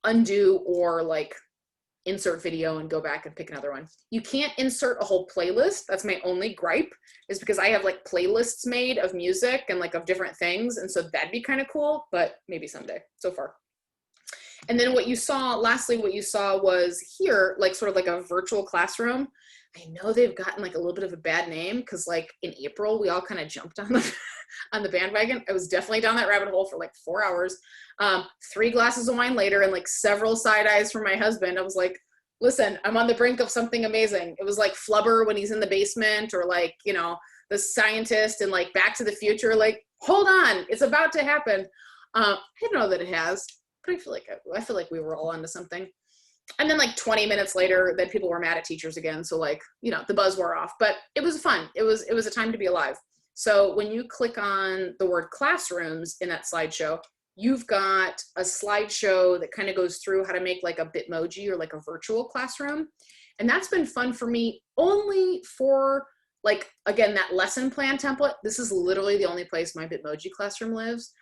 undo or like insert video and go back and pick another one. You can't insert a whole playlist. That's my only gripe, is because I have like playlists made of music and like of different things. And so that'd be kind of cool, but maybe someday. So far. And then what you saw, lastly, what you saw was here, like sort of like a virtual classroom. I know they've gotten like a little bit of a bad name because like in April, we all kind of jumped on the, on the bandwagon. I was definitely down that rabbit hole for like 4 hours. 3 glasses of wine later and like several side eyes from my husband. I was like, listen, I'm on the brink of something amazing. It was like Flubber when he's in the basement, or like, you know, the scientist and like Back to the Future, like, hold on, it's about to happen. I don't know that it has, but I feel like we were all onto something. And then like 20 minutes later, then people were mad at teachers again. So like, you know, the buzz wore off, but it was fun. It was a time to be alive. So when you click on the word classrooms in that slideshow, you've got a slideshow that kind of goes through how to make like a Bitmoji or like a virtual classroom. And that's been fun for me only for like, again, that lesson plan template. This is literally the only place my Bitmoji classroom lives,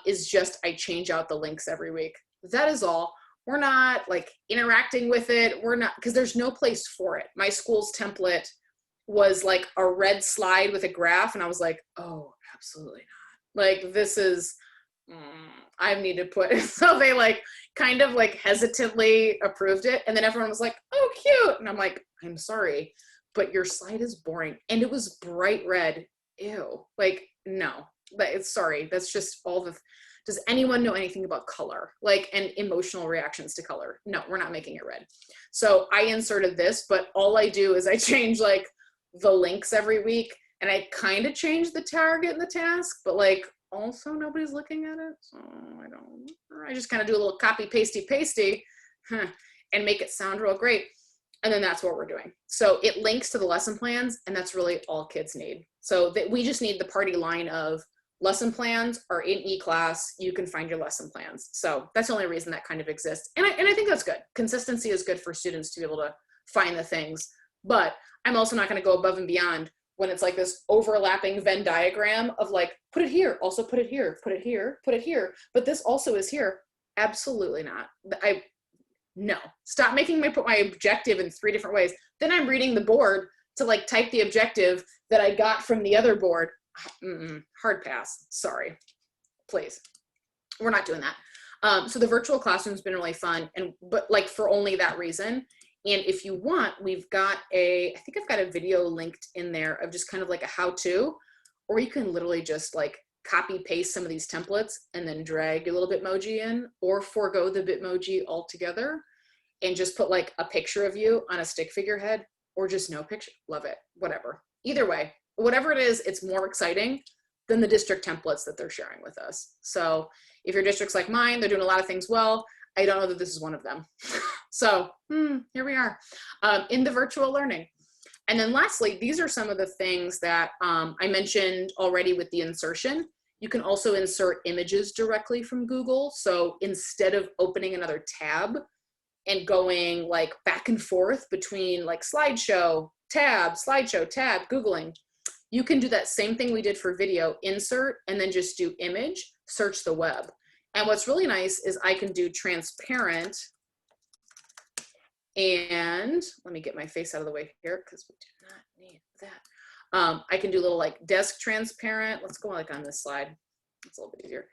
is just I change out the links every week. That is all. We're not like interacting with it. We're not, because there's no place for it. My school's template was like a red slide with a graph. And I was like, oh, absolutely not. Like this is, I need to put it. So they like kind of like hesitantly approved it. And then everyone was like, oh, cute. And I'm like, I'm sorry, but your slide is boring. And it was bright red. Ew. Like, no, but it's sorry. That's just all the, does anyone know anything about color? Like, and emotional reactions to color? No, we're not making it red. So I inserted this, but all I do is I change like the links every week, and I kind of change the target and the task, but like also nobody's looking at it. So I just kind of do a little copy pasty and make it sound real great. And then that's what we're doing. So it links to the lesson plans, and that's really all kids need. So that we just need the party line of lesson plans are in e-class. You can find your lesson plans. So that's the only reason that kind of exists. And I think that's good. Consistency is good for students to be able to find the things, but I'm also not going to go above and beyond when it's like this overlapping Venn diagram of like, put it here, also put it here, put it here, put it here, but this also is here. Absolutely not. No, stop making me put my objective in 3 different ways. Then I'm reading the board to like type the objective that I got from the other board. Hard pass, sorry, please. We're not doing that. So the virtual classroom's been really fun, but like for only that reason. And if you want, we've got I think I've got a video linked in there of just kind of like a how-to, or you can literally just like copy paste some of these templates and then drag a little Bitmoji in, or forego the Bitmoji altogether and just put like a picture of you on a stick figure head, or just no picture. Love it, whatever. Either way, whatever it is, it's more exciting than the district templates that they're sharing with us. So if your district's like mine, they're doing a lot of things well. I don't know that this is one of them. So here we are in the virtual learning. And then lastly, these are some of the things that I mentioned already with the insertion. You can also insert images directly from Google. So instead of opening another tab and going like back and forth between like slideshow, tab, Googling, you can do that same thing we did for video, insert, and then just do image, search the web. And what's really nice is I can do transparent, and let me get my face out of the way here because we do not need that. I can do a little like desk transparent. Let's go like on this slide. It's a little bit easier.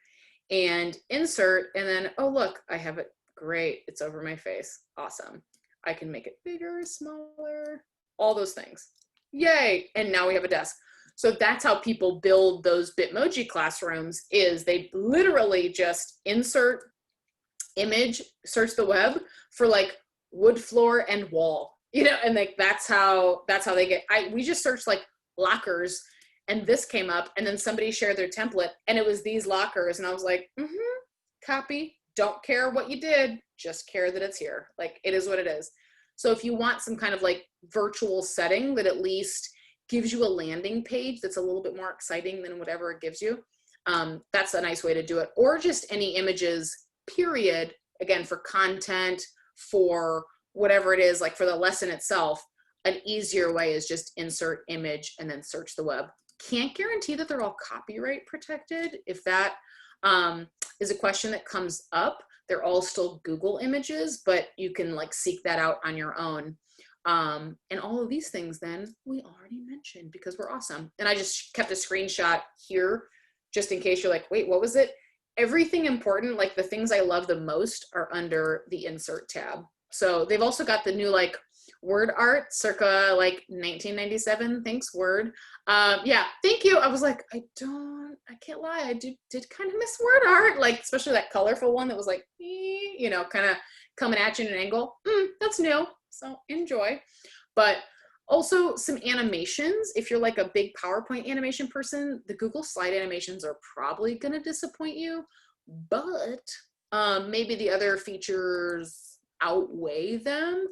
And insert, and then, oh, look, I have it. Great. It's over my face. Awesome. I can make it bigger, smaller, all those things. Yay. And now we have a desk. So that's how people build those Bitmoji classrooms, is they literally just insert image, search the web for like wood floor and wall, you know, and like that's how they get. We just searched like lockers, and this came up, and then somebody shared their template and it was these lockers, and I was like, copy, don't care what you did, just care that it's here. Like it is what it is. So if you want some kind of like virtual setting that at least gives you a landing page that's a little bit more exciting than whatever it gives you, That's a nice way to do it. Or just any images, period. Again, for content, for whatever it is, like for the lesson itself, an easier way is just insert image and then search the web. Can't guarantee that they're all copyright protected. If that is a question that comes up, they're all still Google images, but you can like seek that out on your own. And all of these things then we already mentioned because we're awesome. And I just kept a screenshot here just in case you're like, wait, what was it? Everything important, like the things I love the most are under the insert tab. So they've also got the new like word art circa like 1997. Thanks, Word. Yeah, thank you. I was like, I can't lie. I did kind of miss word art, like especially that colorful one that was like, you know, kind of coming at you in an angle. That's new. So enjoy. But also some animations. If you're like a big PowerPoint animation person, the Google slide animations are probably going to disappoint you, but maybe the other features outweigh them.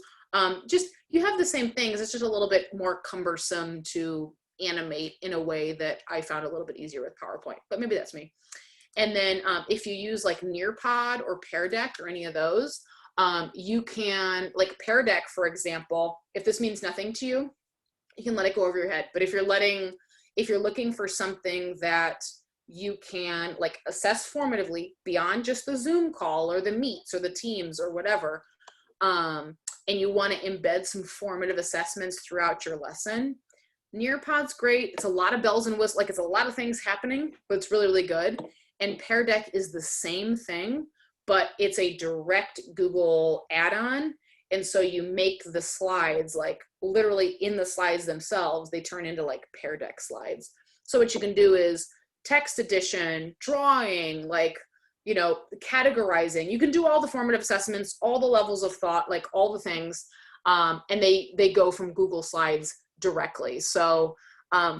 Just you have the same things. It's just a little bit more cumbersome to animate in a way that I found a little bit easier with PowerPoint, but maybe that's me. And then if you use like Nearpod or Pear Deck or any of those, you can, like Pear Deck, for example, if this means nothing to you, you can let it go over your head. But if you're looking for something that you can like assess formatively beyond just the Zoom call or the Meets or the Teams or whatever, and you want to embed some formative assessments throughout your lesson, Nearpod's great. It's a lot of bells and whistles, like it's a lot of things happening, but it's really, really good. And Pear Deck is the same thing, but it's a direct Google add-on. And so you make the slides, like literally in the slides themselves, they turn into like Pear Deck slides. So what you can do is text addition, drawing, like, you know, categorizing. You can do all the formative assessments, all the levels of thought, like all the things. And they go from Google Slides directly. So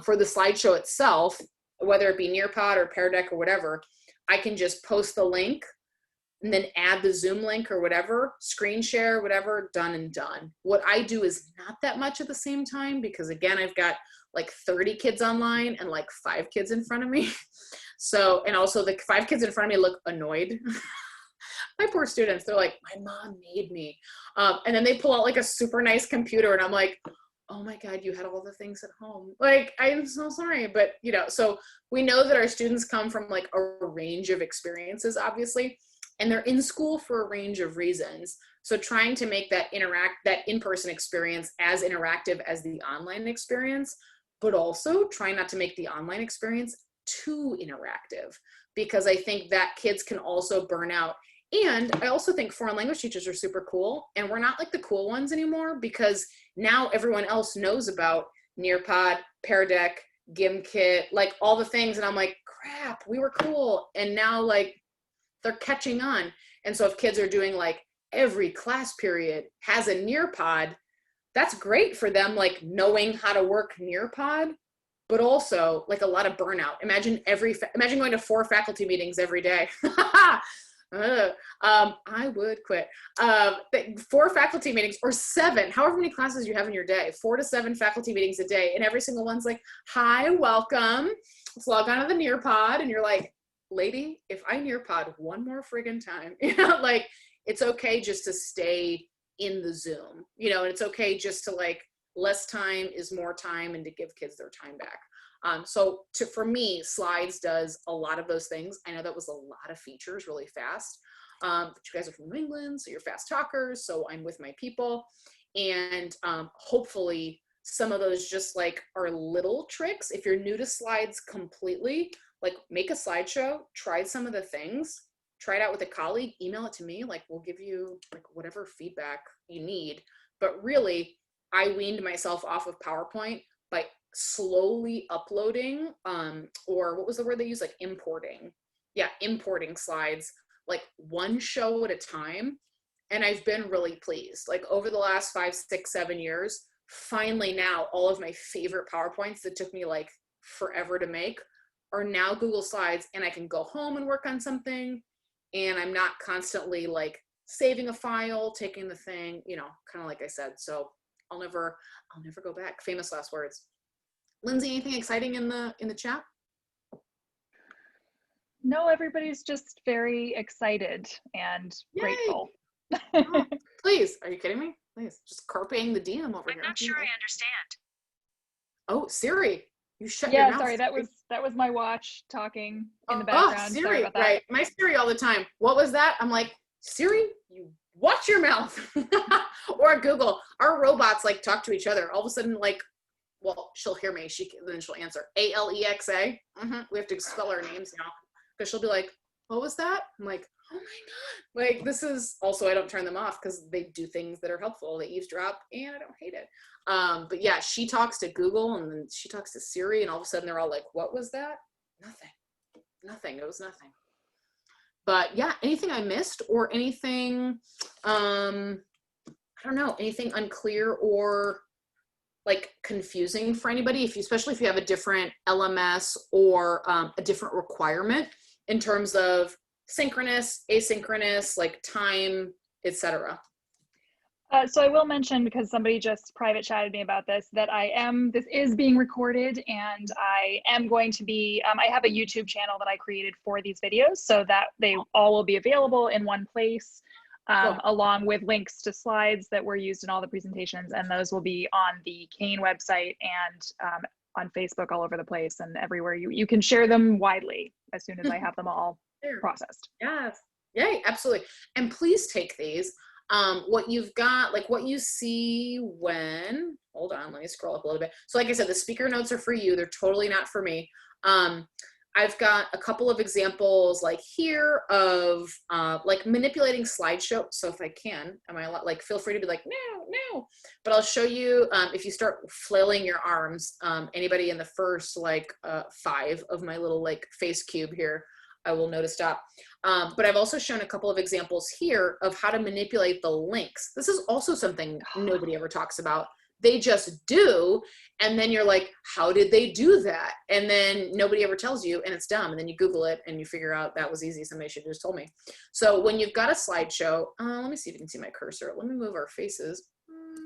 for the slideshow itself, whether it be Nearpod or Pear Deck or whatever, I can just post the link and then add the Zoom link or whatever, screen share, whatever, done and done. What I do is not that much at the same time because again, I've got like 30 kids online and like 5 kids in front of me. So, and also the 5 kids in front of me look annoyed. My poor students, they're like, my mom made me. And then they pull out like a super nice computer and I'm like, oh my God, you had all the things at home. Like, I'm so sorry. But, you know, so we know that our students come from like a range of experiences, obviously, and they're in school for a range of reasons. So trying to make that in-person experience as interactive as the online experience, but also trying not to make the online experience too interactive, because I think that kids can also burn out. And I also think foreign language teachers are super cool, and we're not like the cool ones anymore because now everyone else knows about Nearpod, Pear Deck, GimKit, like all the things. And I'm like, crap, we were cool. And now like they're catching on. And so if kids are doing like every class period has a Nearpod, that's great for them, like knowing how to work Nearpod, but also like a lot of burnout. Imagine going to 4 faculty meetings every day. I would quit. 4 faculty meetings or 7, however many classes you have in your day, 4 to 7 faculty meetings a day. And every single one's like, hi, welcome. Let's log on to the Nearpod. And you're like, lady, if I Nearpod one more friggin' time, you know, like it's okay just to stay in the Zoom, you know, and it's okay just to like less time is more time and to give kids their time back. So for me, Slides does a lot of those things. I know that was a lot of features really fast, but you guys are from New England, so you're fast talkers. So I'm with my people, and hopefully some of those just like are little tricks. If you're new to Slides completely, like make a slideshow, try some of the things, try it out with a colleague, email it to me. Like we'll give you like whatever feedback you need. But really, I weaned myself off of PowerPoint by slowly uploading, or what was the word they used? Like importing. Yeah, importing slides, like one show at a time. And I've been really pleased. Like over the last 5, 6, 7 years, finally now all of my favorite PowerPoints that took me like forever to make are now Google Slides, and I can go home and work on something, and I'm not constantly like saving a file, taking the thing, you know, kind of like I said. So I'll never go back. Famous last words. Lindsay, anything exciting in the chat? No, everybody's just very excited and Yay. grateful. Oh, please, are you kidding me? Please, just carping the DM over I'm here. not sure I understand. Oh, Siri, you shut your Yeah, mouth. sorry, that was my watch talking in the Oh, background. Sorry Siri, about that. right? My Siri all the time. What was that? I'm like, Siri, you watch your mouth. Or Google. Our robots like talk to each other. All of a sudden, like, well, she'll hear me. Then she'll answer Alexa. We have to spell our names now because she'll be like, "What was that?" I'm like, "Oh my god!" Like this is also I don't turn them off because they do things that are helpful. They eavesdrop, and I don't hate it. But yeah, she talks to Google and then she talks to Siri, and all of a sudden they're all like, "What was that?" Nothing. It was nothing. But yeah, anything I missed or anything, I don't know, anything unclear or like confusing for anybody, especially if you have a different LMS or a different requirement in terms of synchronous, asynchronous, like time, etc. So I will mention, because somebody just private chatted me about this, that this is being recorded, and I am going to be, I have a YouTube channel that I created for these videos so that they all will be available in one place, Cool. along with links to slides that were used in all the presentations, and those will be on the Kane website and on Facebook all over the place and everywhere. You can share them widely as soon as I have them all processed. Yes. Yay, absolutely. And please take these. What you've got, like what you see when, hold on, let me scroll up a little bit. So like I said, the speaker notes are for you. They're totally not for me. I've got a couple of examples like here of like manipulating slideshow. So if I can, am I like, feel free to be like, no, but I'll show you if you start flailing your arms, anybody in the first like 5 of my little like face cube here, I will know to stop. But I've also shown a couple of examples here of how to manipulate the links. This is also something nobody ever talks about. They just do. And then you're like, how did they do that? And then nobody ever tells you, and it's dumb. And then you Google it and you figure out that was easy. Somebody should have just told me. So when you've got a slideshow, let me see if you can see my cursor. Let me move our faces.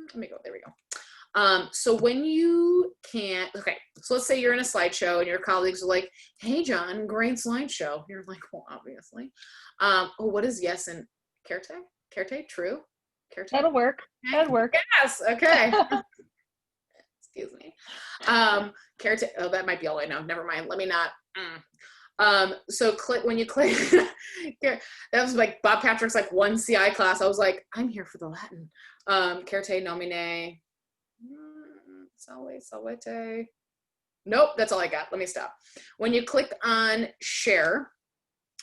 Let me go, there we go. So when you can't, okay, so let's say you're in a slideshow and your colleagues are like, hey, John, great slideshow. You're like, well, obviously. Oh, what is yes and Kerte? Kerte, true? Kerte? That'll work. Okay. That'll work. Yes, okay. Excuse me. Kerte, oh, that might be all I know. Never mind, let me not. So when you click, that was like Bob Patrick's like 1 CI class. I was like, I'm here for the Latin. Kerte nomine. Salvete. Nope, that's all I got. Let me stop. When you click on share,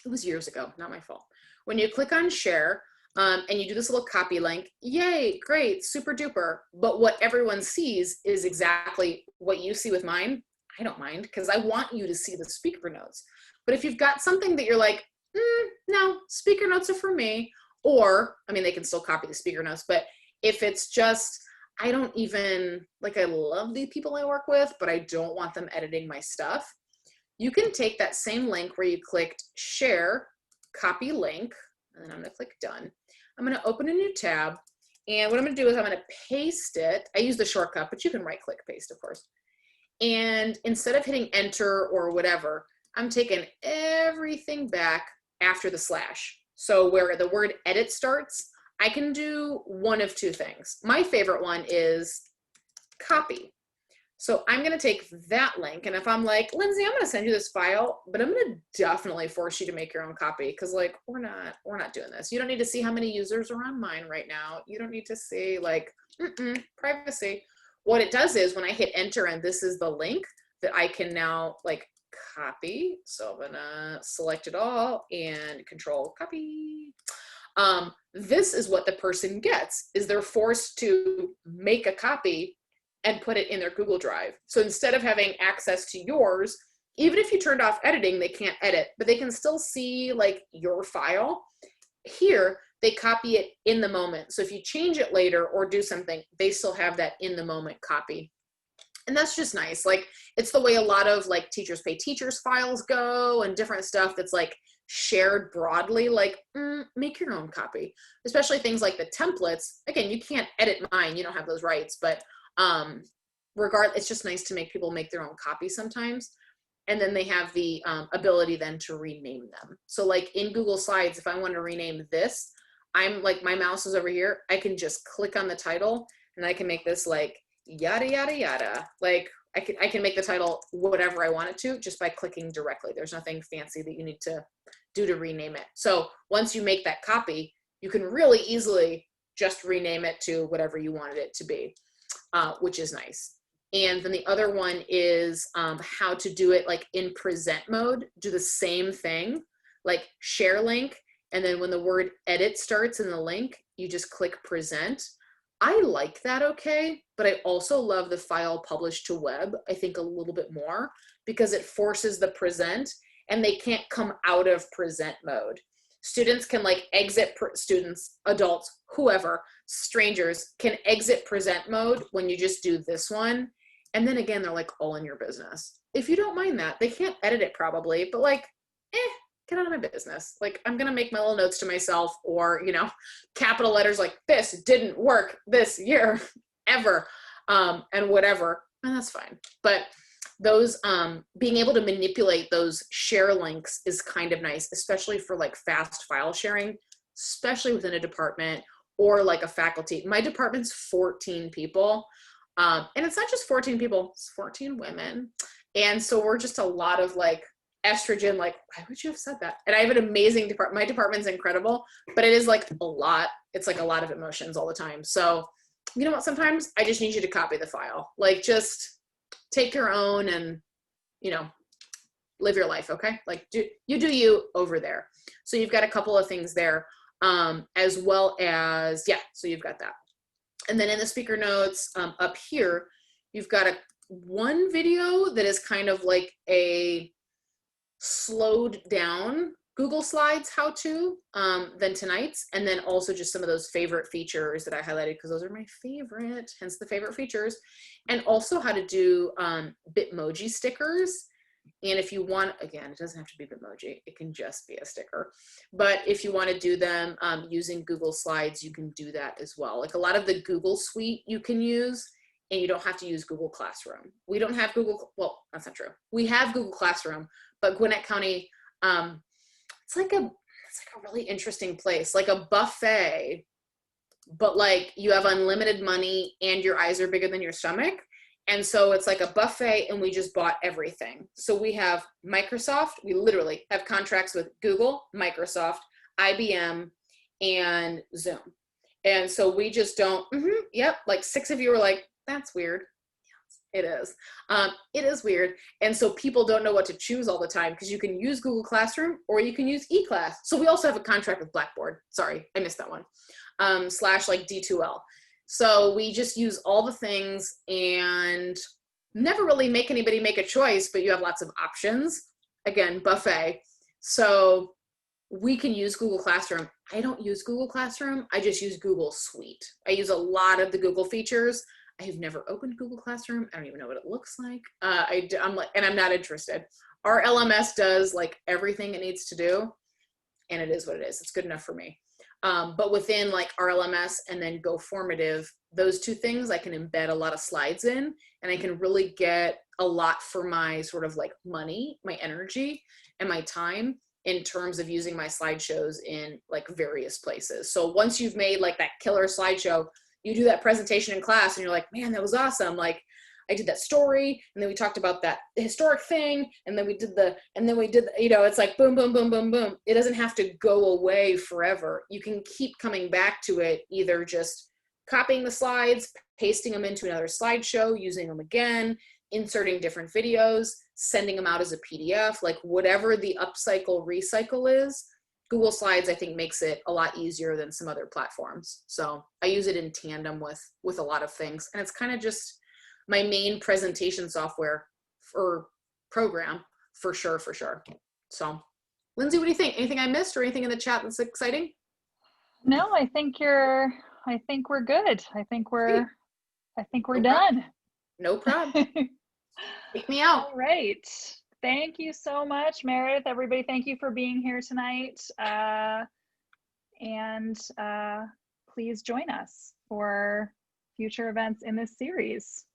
it was years ago, not my fault. When you click on share and you do this little copy link, yay, great, super duper. But what everyone sees is exactly what you see with mine. I don't mind because I want you to see the speaker notes. But if you've got something that you're like, no, speaker notes are for me, or, I mean, they can still copy the speaker notes, but if it's just, I don't even, like I love the people I work with, but I don't want them editing my stuff. You can take that same link where you clicked share, copy link, and then I'm gonna click done. I'm gonna open a new tab, and what I'm gonna do is I'm gonna paste it. I use the shortcut, but you can right click paste, of course. And instead of hitting enter or whatever, I'm taking everything back after the slash. So where the word edit starts, I can do one of 2 things. My favorite one is copy. So I'm going to take that link, and if I'm like, Lindsay, I'm going to send you this file, but I'm going to definitely force you to make your own copy because like we're not doing this. You don't need to see how many users are on mine right now. You don't need to see like privacy. What it does is when I hit enter and this is the link that I can now like copy. So I'm going to select it all and control copy. This is what the person gets, is they're forced to make a copy and put it in their Google Drive. So instead of having access to yours, even if you turned off editing, they can't edit, but they can still see like your file. Here, they copy it in the moment. So if you change it later or do something, they still have that in the moment copy. And that's just nice. Like it's the way a lot of like teachers pay teachers files go and different stuff that's like shared broadly, like make your own copy, especially things like the templates. Again, you can't edit mine, you don't have those rights, but it's just nice to make people make their own copy sometimes. And then they have the ability then to rename them. So like in Google Slides, if I want to rename this, I'm like, my mouse is over here. I can just click on the title and I can make this like yada, yada, yada. Like I can make the title whatever I want it to just by clicking directly. There's nothing fancy that you need to do to rename it. So once you make that copy, you can really easily just rename it to whatever you wanted it to be, which is nice. And then the other one is how to do it like in present mode. Do the same thing, like share link. And then when the word edit starts in the link, you just click present. I like that okay, but I also love the file published to web, I think a little bit more, because it forces the present and they can't come out of present mode. Students can like exit, students, adults, whoever, strangers can exit present mode when you just do this one. And then again, they're like all in your business. If you don't mind that, they can't edit it probably, but like, get out of my business. Like I'm gonna make my little notes to myself, or, you know, capital letters like this didn't work this year ever, and whatever, and that's fine. But those, being able to manipulate those share links is kind of nice, especially for like fast file sharing, especially within a department or like a faculty. My department's 14 people. And it's not just 14 people, it's 14 women. And so we're just a lot of like estrogen, like, why would you have said that? And I have an amazing department. My department's incredible, but it is like a lot. It's like a lot of emotions all the time. So, you know what? Sometimes I just need you to copy the file. Like just take your own and, you know, live your life. Okay. Like do you over there. So you've got a couple of things there, as well as, yeah, so you've got that. And then in the speaker notes up here, you've got one video that is kind of like a slowed down Google Slides how-to than tonight's, and then also just some of those favorite features that I highlighted because those are my favorite, hence the favorite features, and also how to do Bitmoji stickers. And if you want, again, it doesn't have to be Bitmoji, it can just be a sticker. But if you want to do them using Google Slides, you can do that as well. Like a lot of the Google Suite you can use, and you don't have to use Google Classroom. We don't have Google, well, that's not true. We have Google Classroom, but Gwinnett County, it's like a really interesting place, like a buffet, but like you have unlimited money and your eyes are bigger than your stomach. And so it's like a buffet and we just bought everything. So we have Microsoft, we literally have contracts with Google, Microsoft, IBM, and Zoom. And so we just don't, yep, like 6 of you were like, that's weird. It is. It is weird. And so people don't know what to choose all the time because you can use Google Classroom or you can use eClass. So we also have a contract with Blackboard. Sorry, I missed that one. Slash like D2L. So we just use all the things and never really make anybody make a choice, but you have lots of options. Again, buffet. So we can use Google Classroom. I don't use Google Classroom. I just use Google Suite. I use a lot of the Google features. I have never opened Google Classroom. I don't even know what it looks like. I'm like, and I'm not interested. Our LMS does like everything it needs to do, and it is what it is. It's good enough for me. But within like our LMS and then Go Formative, those two things, I can embed a lot of slides in, and I can really get a lot for my sort of like money, my energy, and my time in terms of using my slideshows in like various places. So once you've made like that killer slideshow, you do that presentation in class and you're like, man, that was awesome. Like I did that story and then we talked about that historic thing. And then we did you know, it's like boom, boom, boom, boom, boom. It doesn't have to go away forever. You can keep coming back to it, either just copying the slides, pasting them into another slideshow, using them again, inserting different videos, sending them out as a PDF, like whatever the upcycle, recycle is. Google Slides, I think, makes it a lot easier than some other platforms. So I use it in tandem with a lot of things. And it's kind of just my main presentation software for program, for sure. So Lindsay, what do you think? Anything I missed or anything in the chat that's exciting? No, I think we're good. I think we're done. No problem. Take me out. All right. Thank you so much, Meredith. Everybody, thank you for being here tonight. And please join us for future events in this series.